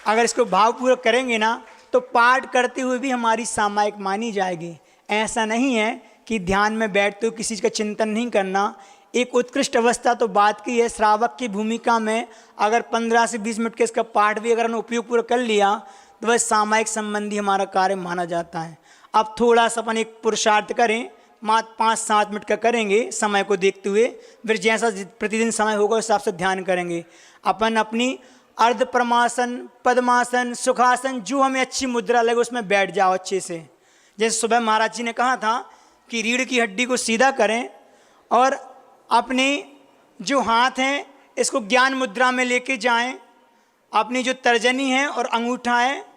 अगर इसको भावपूर्वक करेंगे ना तो पाठ करते हुए भी हमारी सामायिक मानी जाएगी। ऐसा नहीं है कि ध्यान में बैठते हुए किसी का चिंतन नहीं करना। एक उत्कृष्ट अवस्था तो बात की है। श्रावक की भूमिका में अगर 15 से 20 मिनट के इसका पाठ भी अगर हमने उपयोगपूर्वक कर लिया तो वह सामायिक संबंधी हमारा कार्य माना जाता है। अब थोड़ा सा अपन एक पुरुषार्थ करें, मात्र 5-7 मिनट का करेंगे समय को देखते हुए। फिर जैसा प्रतिदिन समय होगा उस हिसाब से ध्यान करेंगे। अपन अपनी अर्ध परमासन, पद्मासन, सुखासन, जो हमें अच्छी मुद्रा लगे उसमें बैठ जाओ अच्छे से। जैसे सुबह महाराज जी ने कहा था कि रीढ़ की हड्डी को सीधा करें और अपने जो हाथ हैं इसको ज्ञान मुद्रा में लेके जाएं। अपनी जो तर्जनी है और अंगूठा है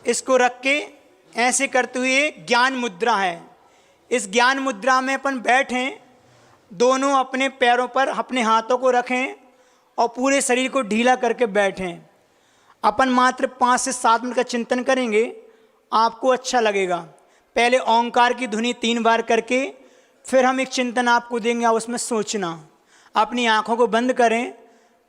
इसको रख के ऐसे करते हुए ज्ञान मुद्रा है। इस ज्ञान मुद्रा में अपन बैठें, दोनों अपने पैरों पर अपने हाथों को रखें और पूरे शरीर को ढीला करके बैठें। अपन मात्र 5 से 7 मिनट का चिंतन करेंगे, आपको अच्छा लगेगा। पहले ओंकार की ध्वनि 3 बार करके फिर हम एक चिंतन आपको देंगे, आप उसमें सोचना। अपनी आँखों को बंद करें,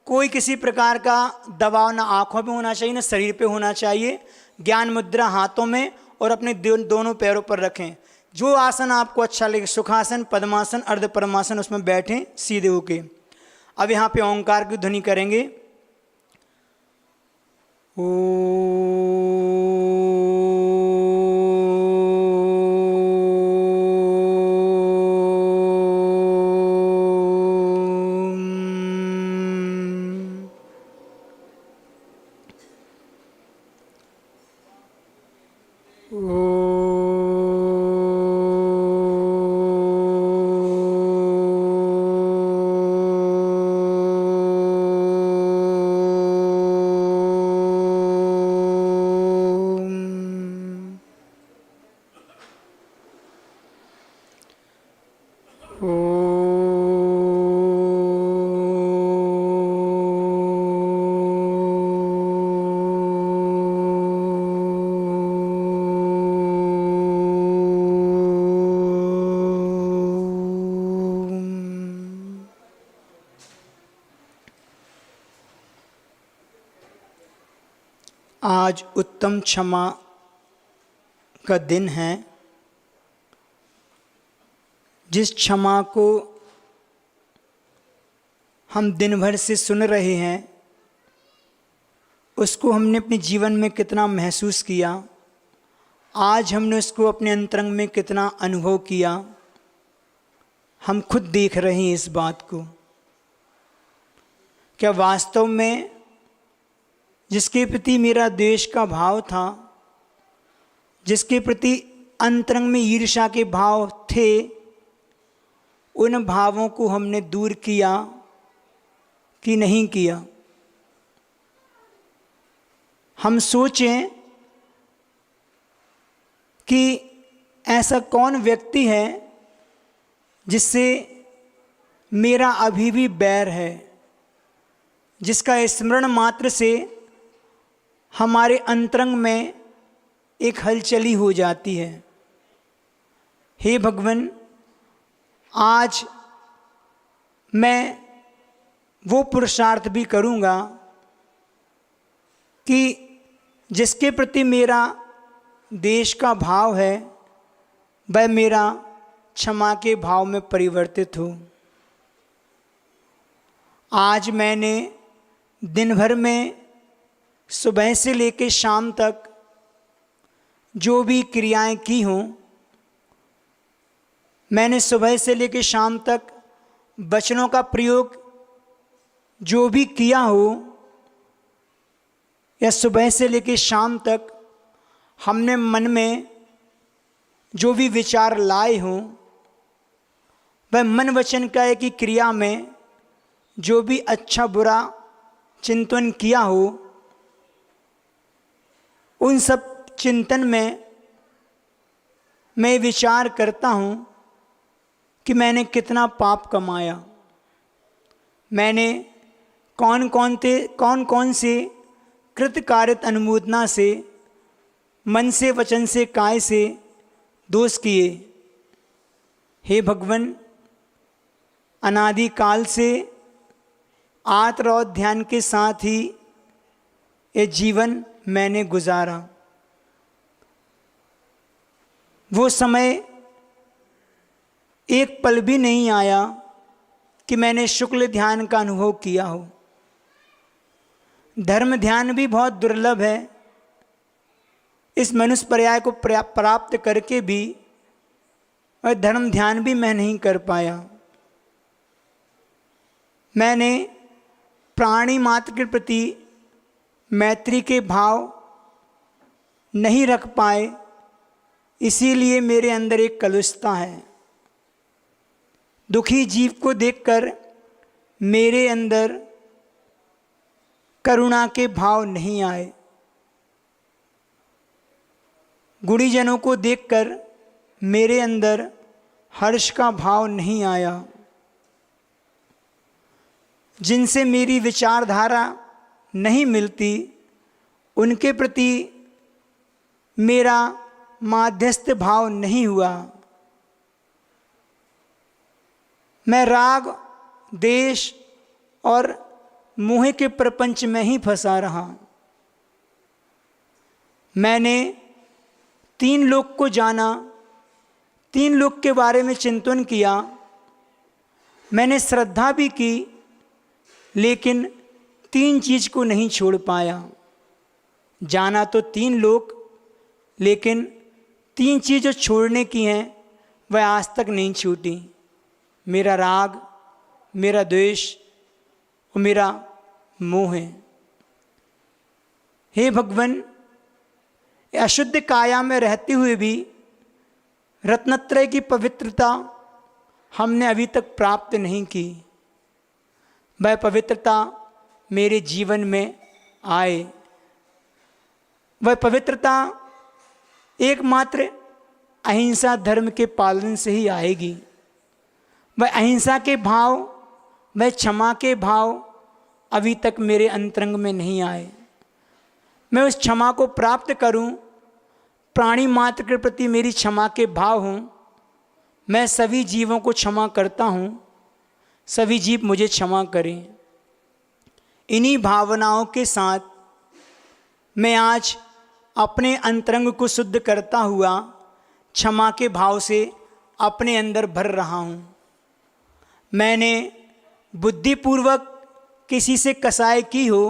कोई किसी प्रकार का दबाव ना आँखों पे होना चाहिए ना शरीर पे होना चाहिए। ज्ञान मुद्रा हाथों में और अपने दोनों पैरों पर रखें। जो आसन आपको अच्छा लगे, सुखासन, पद्मासन, अर्ध पद्मासन, उसमें बैठें सीधे होके। अब यहाँ पे ओंकार की ध्वनि करेंगे। आज उत्तम क्षमा का दिन है। जिस क्षमा को हम दिन भर से सुन रहे हैं, उसको हमने अपने जीवन में कितना महसूस किया, आज हमने उसको अपने अंतरंग में कितना अनुभव किया, हम खुद देख रहे हैं इस बात को। क्या वास्तव में जिसके प्रति मेरा द्वेष का भाव था, जिसके प्रति अंतरंग में ईर्ष्या के भाव थे, उन भावों को हमने दूर किया कि नहीं किया? हम सोचें कि ऐसा कौन व्यक्ति है जिससे मेरा अभी भी बैर है, जिसका स्मरण मात्र से हमारे अंतरंग में एक हलचली हो जाती है। हे भगवान, आज मैं वो पुरुषार्थ भी करूँगा कि जिसके प्रति मेरा देश का भाव है, वह मेरा क्षमा के भाव में परिवर्तित हो। आज मैंने दिन भर में सुबह से लेकर शाम तक जो भी क्रियाएं की हों, मैंने सुबह से लेकर शाम तक वचनों का प्रयोग जो भी किया हो, या सुबह से लेकर शाम तक हमने मन में जो भी विचार लाए हों, वह मन वचन का एक ही क्रिया में जो भी अच्छा बुरा चिंतन किया हो, उन सब चिंतन में मैं विचार करता हूँ कि मैंने कितना पाप कमाया, मैंने कौन कौन से कृतकार्य अनुमोदना से, मन से, वचन से, काय से दोष किए। हे भगवान, अनादिकाल से आत्म और ध्यान के साथ ही ये जीवन मैंने गुजारा। वो समय एक पल भी नहीं आया कि मैंने शुक्ल ध्यान का अनुभव किया हो। धर्म ध्यान भी बहुत दुर्लभ है। इस मनुष्य पर्याय को प्राप्त करके भी और धर्म ध्यान भी मैं नहीं कर पाया। मैंने प्राणी मात्र के प्रति मैत्री के भाव नहीं रख पाए, इसीलिए मेरे अंदर एक कलुषता है। दुखी जीव को देखकर मेरे अंदर करुणा के भाव नहीं आए, गुणीजनों को देखकर मेरे अंदर हर्ष का भाव नहीं आया, जिनसे मेरी विचारधारा नहीं मिलती उनके प्रति मेरा माध्यस्थ भाव नहीं हुआ। मैं राग, देश और मोह के प्रपंच में ही फंसा रहा। मैंने 3 लोक को जाना, 3 लोक के बारे में चिंतन किया, मैंने श्रद्धा भी की, लेकिन 3 चीज़ को नहीं छोड़ पाया। जाना तो 3 लोक, लेकिन 3 चीज़ जो छोड़ने की हैं वह आज तक नहीं छूटी। मेरा राग, मेरा द्वेष और मेरा मोह है। हे भगवान, अशुद्ध काया में रहते हुए भी रत्नत्रय की पवित्रता हमने अभी तक प्राप्त नहीं की। वह पवित्रता मेरे जीवन में आए। वह पवित्रता एकमात्र अहिंसा धर्म के पालन से ही आएगी। वह अहिंसा के भाव, वह क्षमा के भाव अभी तक मेरे अंतरंग में नहीं आए। मैं उस क्षमा को प्राप्त करूं, प्राणी मात्र के प्रति मेरी क्षमा के भाव हों। मैं सभी जीवों को क्षमा करता हूं, सभी जीव मुझे क्षमा करें। इन्हीं भावनाओं के साथ मैं आज अपने अंतरंग को शुद्ध करता हुआ क्षमा के भाव से अपने अंदर भर रहा हूं। मैंने बुद्धिपूर्वक किसी से कसाई की हो,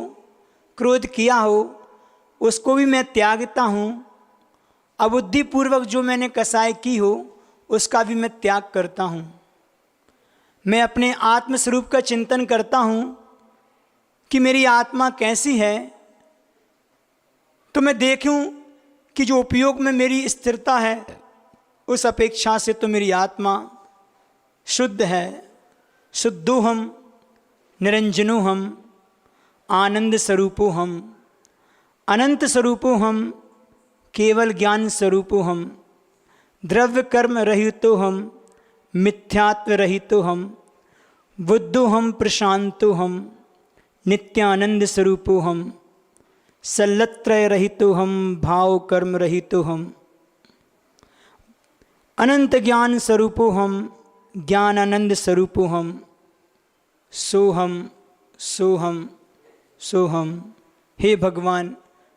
क्रोध किया हो, उसको भी मैं त्यागता हूँ। अबुद्धिपूर्वक जो मैंने कसाई की हो उसका भी मैं त्याग करता हूँ। मैं अपने आत्मस्वरूप का चिंतन करता हूँ कि मेरी आत्मा कैसी है, तो मैं देखूं कि जो उपयोग में मेरी स्थिरता है उस अपेक्षा से तो मेरी आत्मा शुद्ध है। शुद्धोहम निरंजनोहम आनंद स्वरूपोहम अनंत स्वरूपोहम केवल ज्ञान स्वरूपोहम द्रव्य कर्म रहितोहम मिथ्यात्व रहितोहम बुद्धोहम प्रशांतोहम नित्यानंद स्वरूपोहम सल्लत्रय रहितोहम भाव कर्म रहितोहम अनंत ज्ञान स्वरूपोहम ज्ञानानंद स्वरूपोहम सोहम सोहम सोहम। हे भगवान,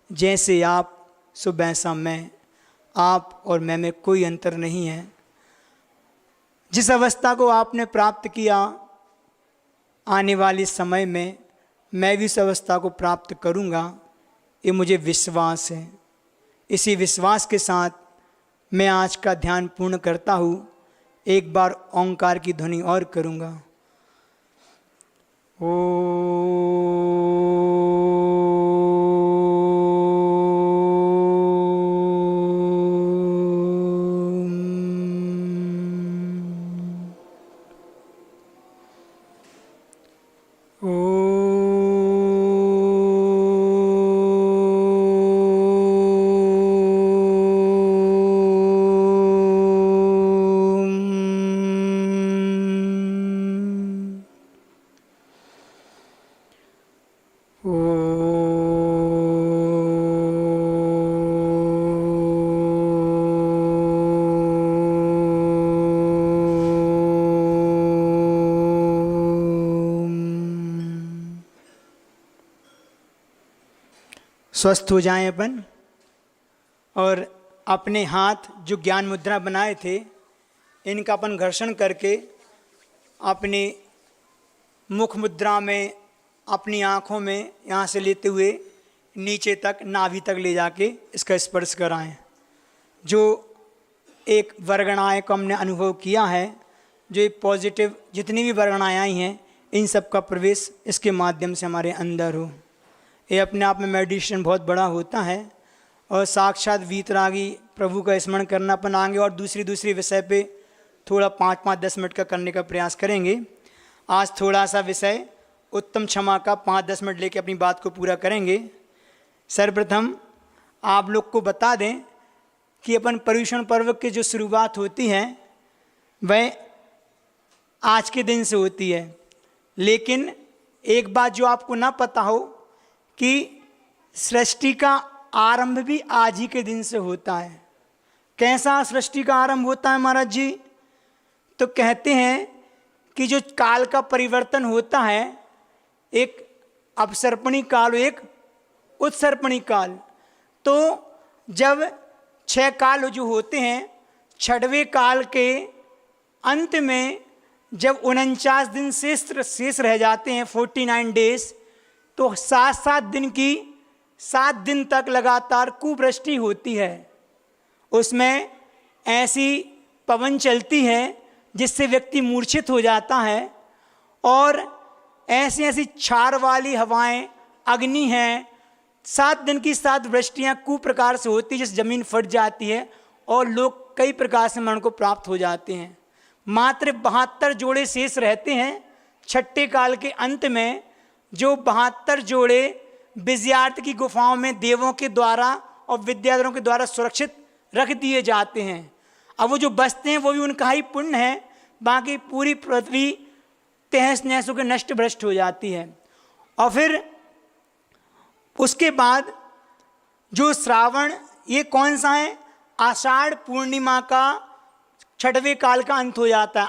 जैसे आप सो वैसा मैं, आप और मैं में कोई अंतर नहीं है। जिस अवस्था को आपने प्राप्त किया, आने वाले समय में मैं भी इस अवस्था को प्राप्त करूंगा, ये मुझे विश्वास है। इसी विश्वास के साथ मैं आज का ध्यान पूर्ण करता हूँ। एक बार ओंकार की ध्वनि और करूँगा। स्वस्थ हो जाएं अपन, और अपने हाथ जो ज्ञान मुद्रा बनाए थे इनका अपन घर्षण करके अपने मुख मुद्रा में, अपनी आँखों में यहाँ से लेते हुए नीचे तक नाभि तक ले जाके इसका स्पर्श कराएं। जो एक वर्गणाएँ को हमने अनुभव किया है, जो एक पॉजिटिव जितनी भी वर्गणाएँ आई हैं, इन सब का प्रवेश इसके माध्यम से हमारे अंदर हो। ये अपने आप में मेडिटेशन बहुत बड़ा होता है। और साक्षात वीतरागी प्रभु का स्मरण करना अपन आएंगे और दूसरी विषय पे थोड़ा 5-10 मिनट का करने का प्रयास करेंगे। आज थोड़ा सा विषय उत्तम क्षमा का 5-10 मिनट लेके अपनी बात को पूरा करेंगे। सर्वप्रथम आप लोग को बता दें कि अपन पर्युषण पर्व की जो शुरुआत होती है वह आज के दिन से होती है। लेकिन एक बात जो आपको ना पता हो कि सृष्टि का आरंभ भी आज ही के दिन से होता है। कैसा सृष्टि का आरंभ होता है महाराज जी? तो कहते हैं कि जो काल का परिवर्तन होता है, एक अपसर्पणी काल, एक उत्सर्पणी काल। तो जब 6 काल जो होते हैं, 6वें काल के अंत में जब 49 दिन शेष रह जाते हैं, 49 डेज, तो 7 दिन की 7 दिन तक लगातार कुवृष्टि होती है। उसमें ऐसी पवन चलती है जिससे व्यक्ति मूर्छित हो जाता है, और ऐसी ऐसी क्षार वाली हवाएं, अग्नि हैं। 7 दिन की 7 वृष्टियाँ कुप्रकार से होती है, जिस जमीन फट जाती है और लोग कई प्रकार से मरण को प्राप्त हो जाते हैं। मात्र 72 जोड़े शेष रहते हैं। 6ठे काल के अंत में जो 72 जोड़े विजयार्थ की गुफाओं में देवों के द्वारा और विद्याधरों के द्वारा सुरक्षित रख दिए जाते हैं। अब वो जो बचते हैं वो भी उनका ही पुण्य है, बाकी पूरी पृथ्वी तहस नहस होकर नष्ट भ्रष्ट हो जाती है। और फिर उसके बाद जो श्रावण, ये कौन सा है? आषाढ़ पूर्णिमा का 6वें काल का अंत हो जाता है।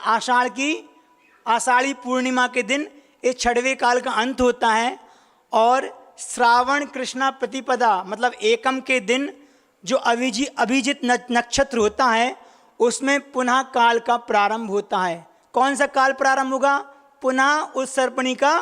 आषाढ़ी पूर्णिमा के दिन ये 6वें काल का अंत होता है। और श्रावण कृष्णा प्रतिपदा मतलब एकम के दिन जो अभिजित नक्षत्र होता है, उसमें पुनः काल का प्रारंभ होता है। कौन सा काल प्रारंभ होगा? पुनः उत्सर्पणी का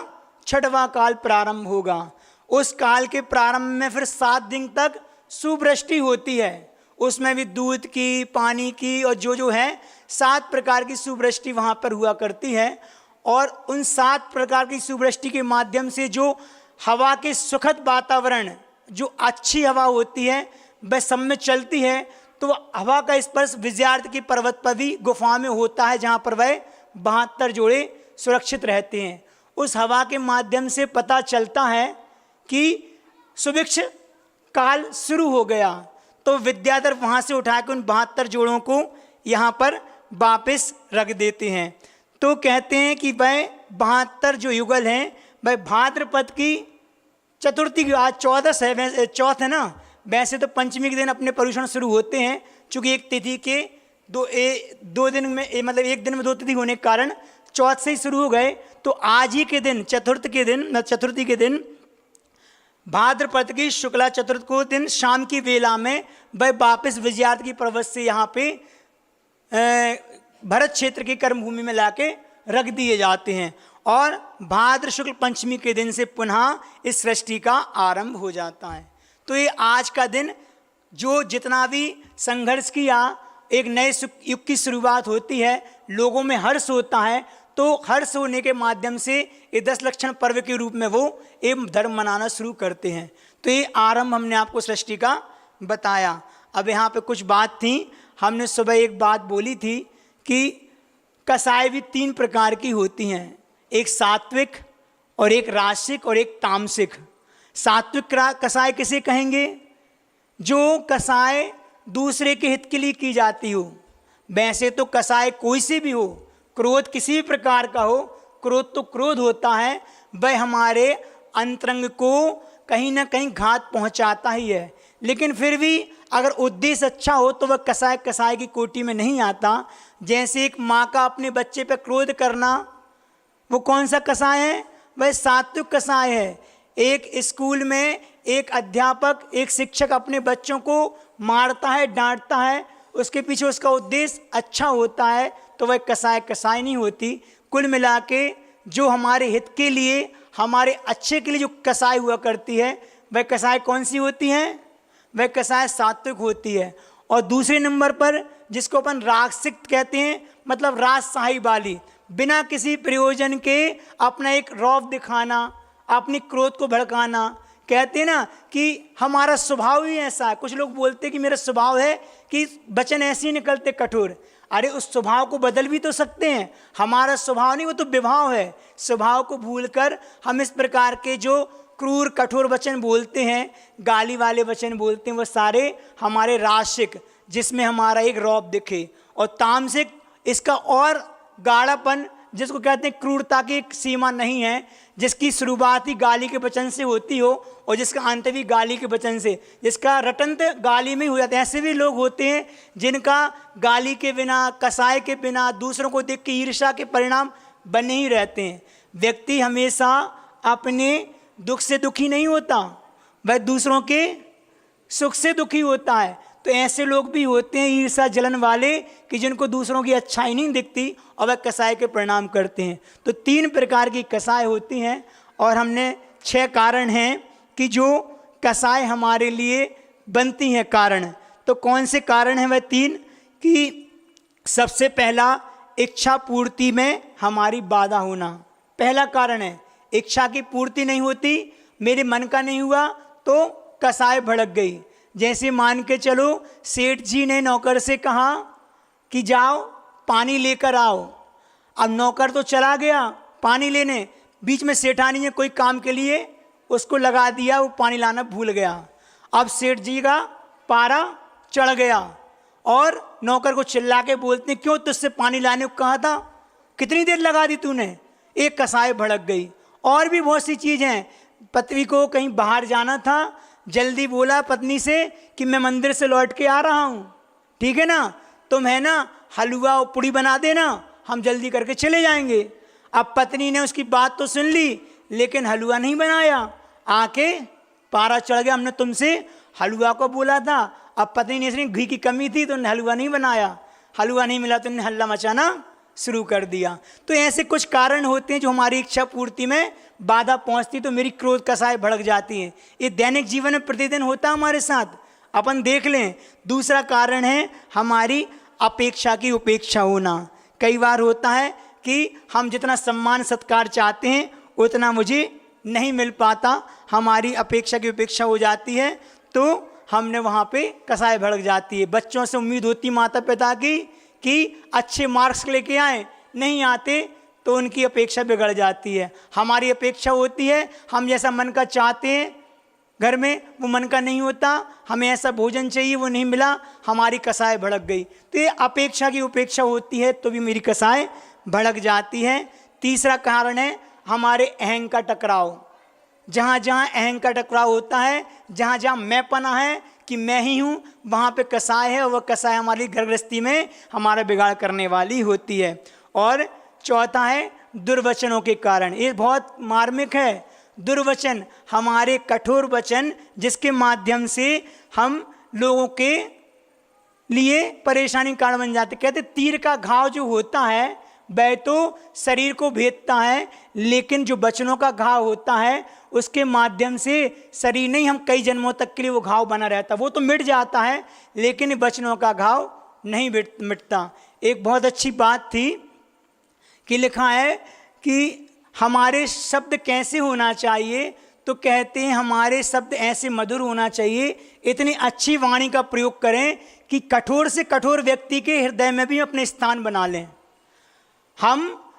6वां काल प्रारंभ होगा। उस काल के प्रारंभ में फिर 7 दिन तक सुवृष्टि होती है। उसमें भी दूध की, पानी की और जो है 7 प्रकार की सुवृष्टि वहाँ पर हुआ करती है। और उन 7 प्रकार की सुवृष्टि के माध्यम से जो हवा के सुखद वातावरण, जो अच्छी हवा होती है, वह सब में चलती है। तो हवा का स्पर्श विजयार्थ की पर्वत पर भी गुफा में होता है, जहाँ पर वह 72 जोड़े सुरक्षित रहते हैं। उस हवा के माध्यम से पता चलता है कि सुभिक्ष काल शुरू हो गया। तो विद्याधर वहाँ से उठा के उन 72 जोड़ों को यहाँ पर वापस रख देते हैं। तो कहते हैं कि वह 72 जो युगल हैं, वह भाद्रपद की चतुर्थी की, आज 14 है, चौथ है ना। वैसे तो पंचमी के दिन अपने पर्यूषण शुरू होते हैं, चूँकि एक तिथि के दो दिन में मतलब एक दिन में 2 तिथि होने के कारण चौथ से ही शुरू हो गए। तो आज ही के दिन चतुर्थी के दिन भाद्रपद की शुक्ला चतुर्थ को दिन शाम की वेला में वह वापस विजयार्थ की पर्वत से यहाँ पे भरत क्षेत्र की कर्मभूमि में लाके रख दिए जाते हैं। और भाद्र शुक्ल पंचमी के दिन से पुनः इस सृष्टि का आरंभ हो जाता है। तो ये आज का दिन जो जितना भी संघर्ष किया, एक नए युग की शुरुआत होती है, लोगों में हर्ष होता है। तो हर्ष होने के माध्यम से ये 10 लक्षण पर्व के रूप में वो एवं धर्म मनाना शुरू करते हैं। तो ये आरंभ हमने आपको सृष्टि का बताया। अब यहाँ पे कुछ बात थी, हमने सुबह एक बात बोली थी कि कसाय भी 3 प्रकार की होती हैं, एक सात्विक और एक राजसिक और एक तामसिक। सात्विक कसाय किसे कहेंगे? जो कसाय दूसरे के हित के लिए की जाती हो। वैसे तो कसाय कोई से भी हो, क्रोध किसी भी प्रकार का हो, क्रोध तो क्रोध होता है, वह हमारे अंतरंग को कहीं ना कहीं घात पहुंचाता ही है। लेकिन फिर भी अगर उद्देश्य अच्छा हो तो वह कसाय की कोटि में नहीं आता। जैसे एक माँ का अपने बच्चे पर क्रोध करना, वो कौन सा कसाय है? वह सात्विक कसाय है। एक स्कूल में एक अध्यापक, एक शिक्षक अपने बच्चों को मारता है, डांटता है, उसके पीछे उसका उद्देश्य अच्छा होता है, तो वह कसाय नहीं होती। कुल मिला के जो हमारे हित के लिए, हमारे अच्छे के लिए जो कसाय हुआ करती है, वह कसाय कौन सी होती है? वह कसाय सात्विक होती है। और दूसरे नंबर पर जिसको अपन राजसिक कहते हैं, मतलब राजशाही वाली, बिना किसी प्रयोजन के अपना एक रौब दिखाना, अपनी क्रोध को भड़काना। कहते हैं ना कि हमारा स्वभाव ही ऐसा है। कुछ लोग बोलते हैं कि मेरा स्वभाव है कि वचन ऐसे ही निकलते कठोर। अरे उस स्वभाव को बदल भी तो सकते हैं। हमारा स्वभाव नहीं, वो तो विभाव है। स्वभाव को भूलकर हम इस प्रकार के जो क्रूर कठोर वचन बोलते हैं, गाली वाले वचन बोलते हैं, वो सारे हमारे राजसिक, जिसमें हमारा एक रौब दिखे। और तामसिक, इसका और गाढ़ापन जिसको कहते हैं क्रूरता की एक सीमा नहीं है, जिसकी शुरुआत ही गाली के वचन से होती हो और जिसका अंत भी गाली के वचन से, जिसका रटंत गाली में हो जाता है। ऐसे भी लोग होते हैं जिनका गाली के बिना, कसाय के बिना, दूसरों को देख के ईर्ष्या के परिणाम बने ही रहते हैं। व्यक्ति हमेशा अपने दुख से दुखी नहीं होता, वह दूसरों के सुख से दुखी होता है। तो ऐसे लोग भी होते हैं ईर्ष्या जलन वाले कि जिनको दूसरों की अच्छाई नहीं दिखती और वह कसाय के परिणाम करते हैं। तो 3 प्रकार की कसाय होती हैं और हमने 6 कारण हैं कि जो कसाय हमारे लिए बनती हैं कारण। तो कौन से कारण हैं वह 3? कि सबसे पहला इच्छा पूर्ति में हमारी बाधा होना, पहला कारण है। इच्छा की पूर्ति नहीं होती, मेरे मन का नहीं हुआ तो कसाय भड़क गई। जैसे मान के चलो सेठ जी ने नौकर से कहा कि जाओ पानी लेकर आओ। अब नौकर तो चला गया पानी लेने, बीच में सेठानी ने कोई काम के लिए उसको लगा दिया, वो पानी लाना भूल गया। अब सेठ जी का पारा चढ़ गया और नौकर को चिल्ला के बोलते क्यों तुझसे पानी लाने को कहा था, कितनी देर लगा दी तूने। एक कसाय भड़क गई। और भी बहुत सी चीज़ हैं। पत्नी को कहीं बाहर जाना था, जल्दी बोला पत्नी से कि मैं मंदिर से लौट के आ रहा हूँ, ठीक है ना, तुम है ना हलवा और पूड़ी बना देना, हम जल्दी करके चले जाएंगे। अब पत्नी ने उसकी बात तो सुन ली लेकिन हलवा नहीं बनाया, आके पारा चढ़ गया, हमने तुमसे हलवा को बोला था। अब पत्नी ने घी की कमी थी तो हलवा नहीं बनाया, हलवा नहीं मिला तो उन्हें हल्ला मचाना शुरू कर दिया। तो ऐसे कुछ कारण होते हैं जो हमारी इच्छा पूर्ति में बाधा पहुंचती तो मेरी क्रोध कसाय भड़क जाती है। ये दैनिक जीवन में प्रतिदिन होता है हमारे साथ, अपन देख लें। दूसरा कारण है हमारी अपेक्षा की उपेक्षा होना। कई बार होता है कि हम जितना सम्मान सत्कार चाहते हैं उतना मुझे नहीं मिल पाता, हमारी अपेक्षा की उपेक्षा हो जाती है तो हमने वहाँ पे कसाय भड़क जाती है। बच्चों से उम्मीद होती माता पिता की कि अच्छे मार्क्स लेके आए, नहीं आते तो उनकी अपेक्षा बिगड़ जाती है। हमारी अपेक्षा होती है हम जैसा मन का चाहते हैं घर में वो मन का नहीं होता, हमें ऐसा भोजन चाहिए वो नहीं मिला, हमारी कसाय भड़क गई। तो ये अपेक्षा की उपेक्षा होती है तो भी मेरी कसाय भड़क जाती है। तीसरा कारण है हमारे अहंग का टकराव। जहाँ जहाँ अहंग का टकराव होता है, जहाँ जहाँ मैंपना है कि मैं ही हूँ, वहाँ पे कसाय है और वह कसाय हमारी घर गृहस्थी में हमारा बिगाड़ करने वाली होती है। और चौथा है दुर्वचनों के कारण। ये बहुत मार्मिक है। दुर्वचन हमारे कठोर वचन जिसके माध्यम से हम लोगों के लिए परेशानी कारण बन जाते। कहते तीर का घाव जो होता है वह तो शरीर को भेदता है, लेकिन जो वचनों का घाव होता है उसके माध्यम से शरीर नहीं, हम कई जन्मों तक के लिए वो घाव बना रहता। वो तो मिट जाता है लेकिन वचनों का घाव नहीं मिटता। एक बहुत अच्छी बात थी कि लिखा है कि हमारे शब्द कैसे होना चाहिए, तो कहते हैं हमारे शब्द ऐसे मधुर होना चाहिए, इतनी अच्छी वाणी का प्रयोग करें कि कठोर से कठोर व्यक्ति के हृदय में भी अपने स्थान बना लें।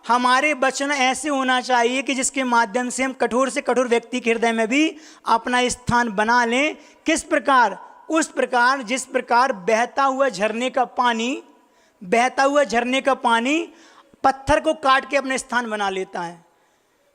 हमारे वचन ऐसे होना चाहिए कि जिसके माध्यम से हम कठोर से कठोर व्यक्ति के हृदय में भी अपना स्थान बना लें। किस प्रकार? उस प्रकार जिस प्रकार बहता हुआ झरने का पानी पत्थर को काट के अपने स्थान बना लेता है।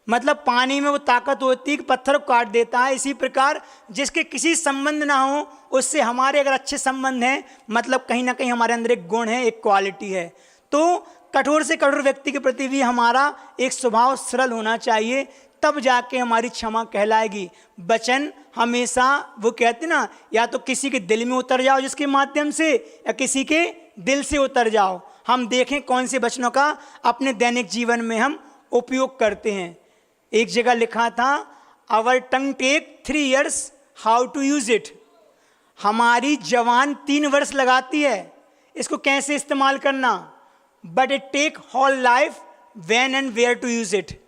मतलब पानी में वो ताकत होती है कि पत्थर को काट देता है। इसी प्रकार जिसके किसी संबंध ना हो उससे हमारे अगर अच्छे संबंध हैं, मतलब कहीं ना कहीं हमारे अंदर एक गुण है, एक क्वालिटी है, तो कठोर से कठोर व्यक्ति के प्रति भी हमारा एक स्वभाव सरल होना चाहिए, तब जाके हमारी क्षमा कहलाएगी। वचन हमेशा वो कहते ना, या तो किसी के दिल में उतर जाओ जिसके माध्यम से, या किसी के दिल से उतर जाओ। हम देखें कौन से वचनों का अपने दैनिक जीवन में हम उपयोग करते हैं। एक जगह लिखा था, our tongue take 3 years how to use it. हमारी जवान 3 वर्ष लगाती है इसको कैसे इस्तेमाल करना, but it take whole life when and where to use it.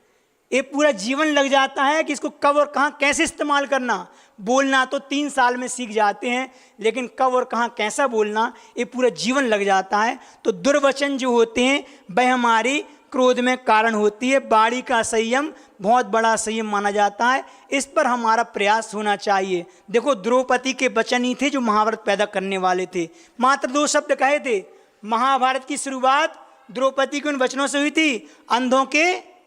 ये पूरा जीवन लग जाता है कि इसको कब और कहाँ कैसे इस्तेमाल करना। बोलना तो 3 साल में सीख जाते हैं, लेकिन कब और कहाँ कैसा बोलना ये पूरा जीवन लग जाता है। तो दुर्वचन जो होते हैं वह हमारी क्रोध में कारण होती है। वाणी का संयम बहुत बड़ा संयम माना जाता है, इस पर हमारा प्रयास होना चाहिए। देखो द्रौपदी के वचन ही थे जो महाभारत पैदा करने वाले थे। मात्र 2 शब्द कहे थे। महाभारत की शुरुआत द्रौपदी के उन वचनों से हुई थी, अंधों के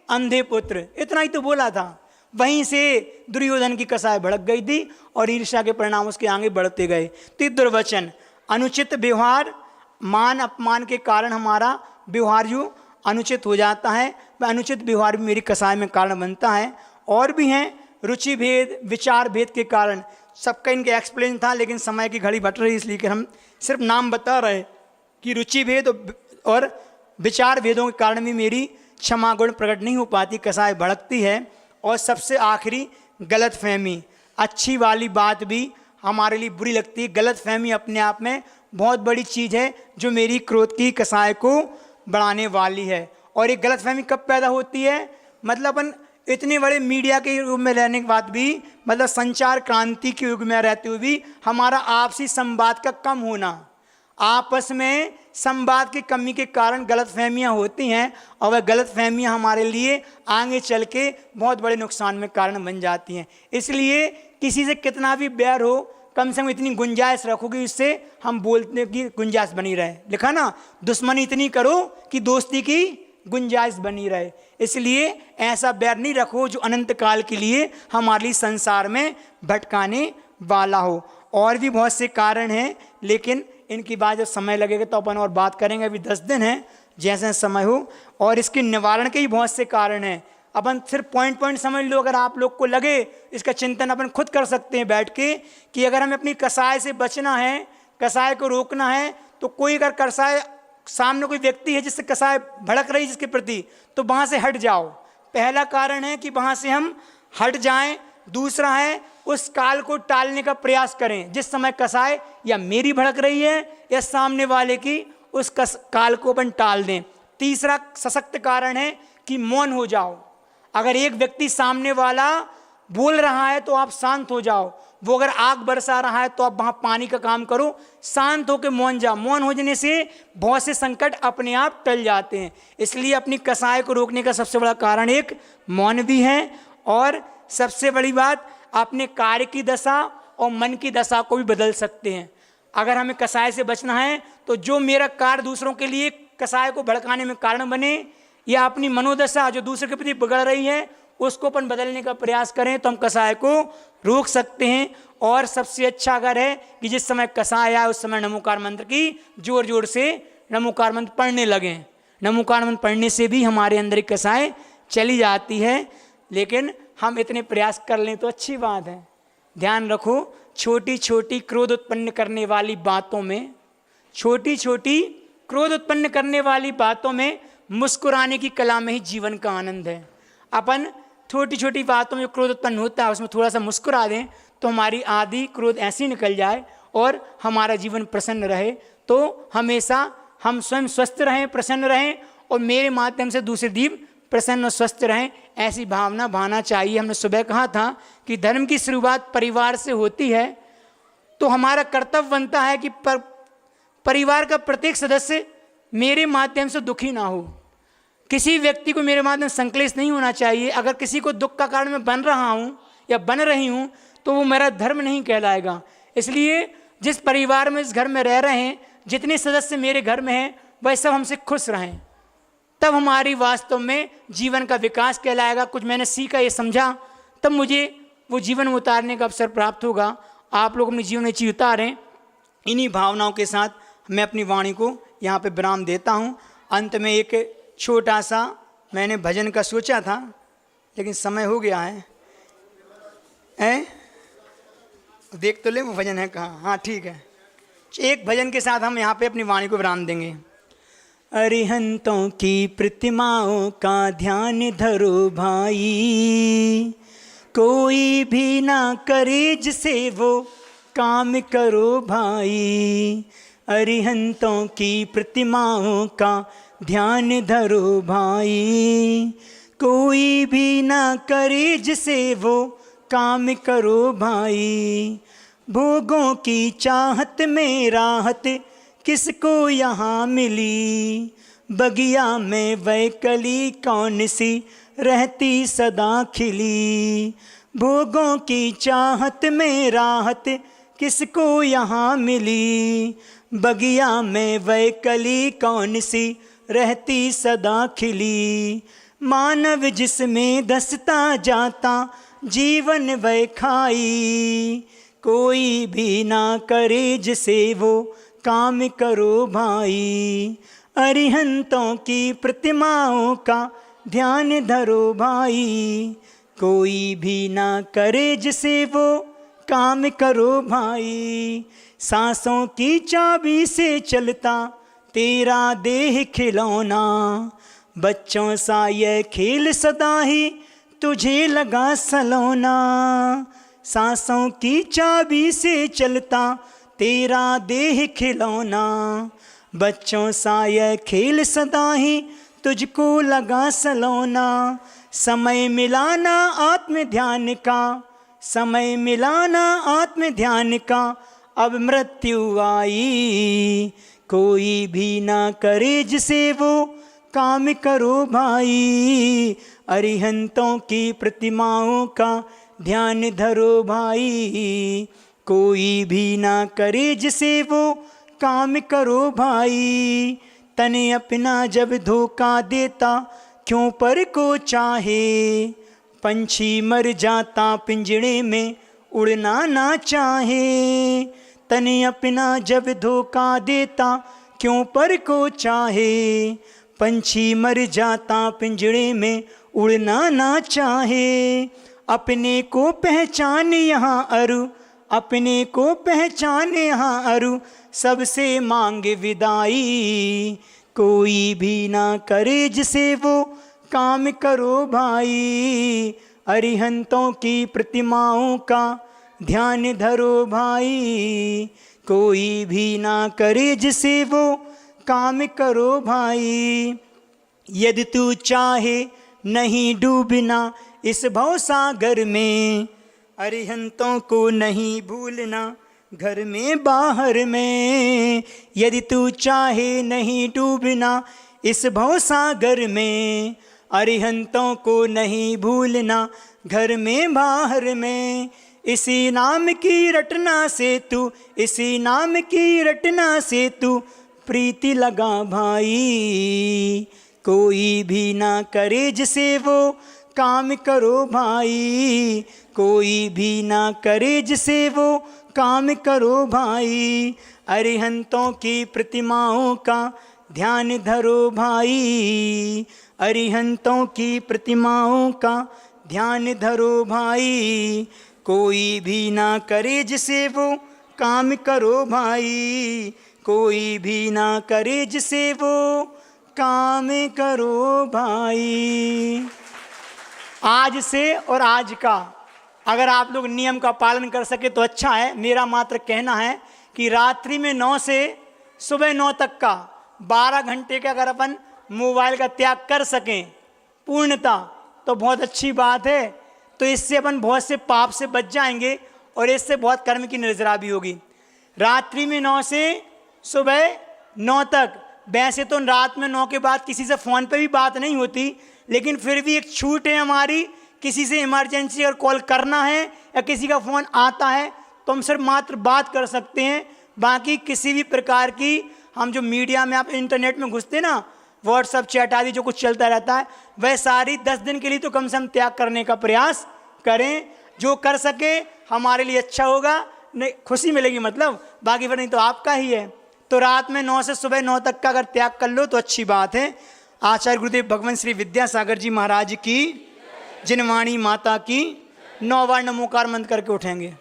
अंधे पुत्र, इतना ही तो बोला था। वहीं से दुर्योधन की कसाय भड़क गई थी और ईर्ष्या के परिणाम उसके आगे बढ़ते गए। तो दुर्वचन, अनुचित व्यवहार, मान अपमान के कारण हमारा व्यवहार जो अनुचित हो जाता है, वह अनुचित व्यवहार भी मेरी कसाय में कारण बनता है। और भी हैं रुचि भेद, विचार भेद के कारण, सबका इनके एक्सप्लेन था, लेकिन समय की घड़ी बट रही इसलिए कि हम सिर्फ नाम बता रहे कि रुचि भेद और विचार भेदों के कारण भी मेरी क्षमा गुण प्रकट नहीं हो पाती, कसाय भड़कती है। और सबसे आखिरी गलत फहमी, अच्छी वाली बात भी हमारे लिए बुरी लगती है। गलत फहमी अपने आप में बहुत बड़ी चीज़ है जो मेरी क्रोध की कसाय को बढ़ाने वाली है। और ये गलत फहमी कब पैदा होती है, मतलब अपन इतने बड़े मीडिया के युग में रहने के बाद भी, मतलब संचार क्रांति के युग में रहते हुए भी हमारा आपसी संवाद का कम होना, आपस में संवाद की कमी के कारण गलतफहमियां होती हैं। और वह गलतफहमियां हमारे लिए आगे चल के बहुत बड़े नुकसान में कारण बन जाती हैं। इसलिए किसी से कितना भी बैर हो, कम से कम इतनी गुंजाइश रखो कि इससे हम बोलने की गुंजाइश बनी रहे। लिखा ना, दुश्मनी इतनी करो कि दोस्ती की गुंजाइश बनी रहे। इसलिए ऐसा बैर नहीं रखो जो अनंत काल के लिए हमारे लिए संसार में भटकाने वाला हो। और भी बहुत से कारण हैं, लेकिन इनकी बात जब समय लगेगा तो अपन और बात करेंगे। अभी 10 दिन है, जैसे समय हो। और इसके निवारण के ही बहुत से कारण हैं। अपन सिर्फ पॉइंट समझ लो। अगर आप लोग को लगे, इसका चिंतन अपन खुद कर सकते हैं बैठ के, कि अगर हमें अपनी कसाय से बचना है, कसाय को रोकना है, तो कोई अगर कसाय सामने कोई व्यक्ति है जिससे कसाय भड़क रही जिसके प्रति, तो वहाँ से हट जाओ। पहला कारण है कि वहाँ से हम हट जाएं। दूसरा है उस काल को टालने का प्रयास करें जिस समय कसाय या मेरी भड़क रही है या सामने वाले की, उस काल को अपन टाल दें। तीसरा सशक्त कारण है कि मौन हो जाओ। अगर एक व्यक्ति सामने वाला बोल रहा है तो आप शांत हो जाओ। वो अगर आग बरसा रहा है तो आप वहाँ पानी का काम करो, शांत होकर मौन जाओ। मौन हो जाने से बहुत से संकट अपने आप टल जाते हैं। इसलिए अपनी कसाय को रोकने का सबसे बड़ा कारण एक मौन भी है। और सबसे बड़ी बात, अपने कार्य की दशा और मन की दशा को भी बदल सकते हैं। अगर हमें कसाय से बचना है तो जो मेरा कार्य दूसरों के लिए कसाय को भड़काने में कारण बने, या अपनी मनोदशा जो दूसरे के प्रति बिगड़ रही है उसको अपन बदलने का प्रयास करें, तो हम कसाय को रोक सकते हैं। और सबसे अच्छा अगर है कि जिस समय कसाय आए उस समय नमोकार मंत्र की जोर जोर से नमोकार मंत्र पढ़ने लगें। नमोकार मंत्र पढ़ने से भी हमारे अंदर की कसाय चली जाती है। लेकिन हम इतने प्रयास कर लें तो अच्छी बात है। ध्यान रखो, छोटी छोटी क्रोध उत्पन्न करने वाली बातों में, छोटी छोटी क्रोध उत्पन्न करने वाली बातों में मुस्कुराने की कला में ही जीवन का आनंद है। अपन छोटी छोटी बातों में जो क्रोध उत्पन्न होता है उसमें थोड़ा सा मुस्कुरा दें तो हमारी आधी क्रोध ऐसी निकल जाए और हमारा जीवन प्रसन्न रहे। तो हमेशा हम स्वयं स्वस्थ रहें, प्रसन्न रहें, और मेरे माध्यम से दूसरे जीव प्रसन्न और स्वस्थ रहें, ऐसी भावना भाना चाहिए। हमने सुबह कहा था कि धर्म की शुरुआत परिवार से होती है। तो हमारा कर्तव्य बनता है कि परिवार का प्रत्येक सदस्य मेरे माध्यम से दुखी ना हो। किसी व्यक्ति को मेरे माध्यम से संक्लेश नहीं होना चाहिए। अगर किसी को दुख का कारण मैं बन रहा हूँ या बन रही हूँ तो वो मेरा धर्म नहीं कहलाएगा। इसलिए जिस परिवार में, इस घर में रह रहे हैं, जितने सदस्य मेरे घर में हैं, वह सब हमसे खुश रहें, तब हमारी वास्तव में जीवन का विकास कहलाएगा। कुछ मैंने सीखा, ये समझा, तब मुझे वो जीवन में उतारने का अवसर प्राप्त होगा। आप लोग अपने जीवन में चीज उतारें। इन्हीं भावनाओं के साथ मैं अपनी वाणी को यहाँ पे विराम देता हूँ। अंत में एक छोटा सा मैंने भजन का सोचा था, लेकिन समय हो गया है। देख तो ले वो भजन है कहाँ। हाँ ठीक है, एक भजन के साथ हम यहाँ पे अपनी वाणी को विराम देंगे। अरिहंतों की प्रतिमाओं का ध्यान धरो भाई, कोई भी ना करे जिसे वो काम करो भाई। अरिहंतों की प्रतिमाओं का ध्यान धरो भाई, कोई भी ना करे जिसे वो काम करो भाई। भोगों की चाहत में राहत किसको यहाँ मिली, बगिया में वह कली कौन सी रहती सदा खिली। भोगों की चाहत में राहत किसको यहाँ मिली, बगिया में वह कली कौन सी रहती सदा खिली। मानव जिसमें धसता जाता जीवन वह खाई। कोई भी ना करे जिसे वो काम करो भाई। अरिहंतों की प्रतिमाओं का ध्यान धरो भाई। कोई भी ना करे जिसे वो काम करो भाई। सांसों की चाबी से चलता तेरा देह खिलौना। बच्चों सा यह खेल सदा ही तुझे लगा सलोना। सांसों की चाबी से चलता तेरा देह खिलौना। बच्चों सा यह खेल सदा ही तुझको लगा सलोना। समय मिलाना आत्म ध्यान का, समय मिलाना आत्म ध्यान का, अब मृत्यु आई। कोई भी ना करे जिसे वो काम करो भाई। अरिहंतों की प्रतिमाओं का ध्यान धरो भाई। कोई भी ना करे जिसे वो काम करो भाई। तने अपना जब धोखा देता क्यों पर को चाहे। पंछी मर जाता पिंजड़े में उड़ना ना चाहे। तने अपना जब धोखा देता क्यों पर को चाहे। पंछी मर जाता पिंजड़े में उड़ना ना चाहे। अपने को पहचान यहाँ अरु, अपने को पहचान यहाँ अरु, सबसे मांग विदाई। कोई भी ना करे जिसे वो काम करो भाई। अरिहंतों की प्रतिमाओं का ध्यान धरो भाई। कोई भी ना करे जिसे वो काम करो भाई। यदि तू चाहे नहीं डूबना इस भवसागर में। अरिहंतों को नहीं भूलना घर में बाहर में। यदि तू चाहे नहीं डूबना इस भवसागर में। अरिहंतों को नहीं भूलना घर में बाहर में। इसी नाम की रटना से तू, इसी नाम की रटना से तू प्रीति लगा भाई। कोई भी ना करे जिसे वो काम करो भाई। कोई भी ना करे जिसे वो काम करो भाई। अरिहंतों की प्रतिमाओं का ध्यान धरो भाई। अरिहंतों की प्रतिमाओं का ध्यान धरो भाई। कोई भी ना करे जिसे वो काम करो भाई। कोई भी ना करे जिसे वो काम करो भाई। आज से और आज का अगर आप लोग नियम का पालन कर सके तो अच्छा है। मेरा मात्र कहना है कि रात्रि में 9 से सुबह 9 तक का 12 घंटे का अगर अपन मोबाइल का त्याग कर सकें पूर्णता तो बहुत अच्छी बात है। तो इससे अपन बहुत से पाप से बच जाएंगे और इससे बहुत कर्म की निर्जरा भी होगी। रात्रि में 9 से सुबह 9 तक, वैसे तो रात में 9 के बाद किसी से फ़ोन पे भी बात नहीं होती, लेकिन फिर भी एक छूट है हमारी। किसी से इमरजेंसी अगर कॉल करना है या किसी का फ़ोन आता है तो हम सिर्फ मात्र बात कर सकते हैं। बाकी किसी भी प्रकार की हम जो मीडिया में आप इंटरनेट में घुसते हैं ना, व्हाट्सअप चैट आदि जो कुछ चलता रहता है, वह सारी 10 दिन के लिए तो कम से कम त्याग करने का प्रयास करें। जो कर सके हमारे लिए अच्छा होगा, नहीं खुशी मिलेगी मतलब, बाकी फिर नहीं तो आपका ही है। तो रात में 9 से सुबह 9 तक का अगर त्याग कर लो तो अच्छी बात है। आचार्य गुरुदेव भगवान श्री विद्यासागर जी महाराज की, जिनवाणी माता की 9 बार नमोकार मंत्र करके उठेंगे।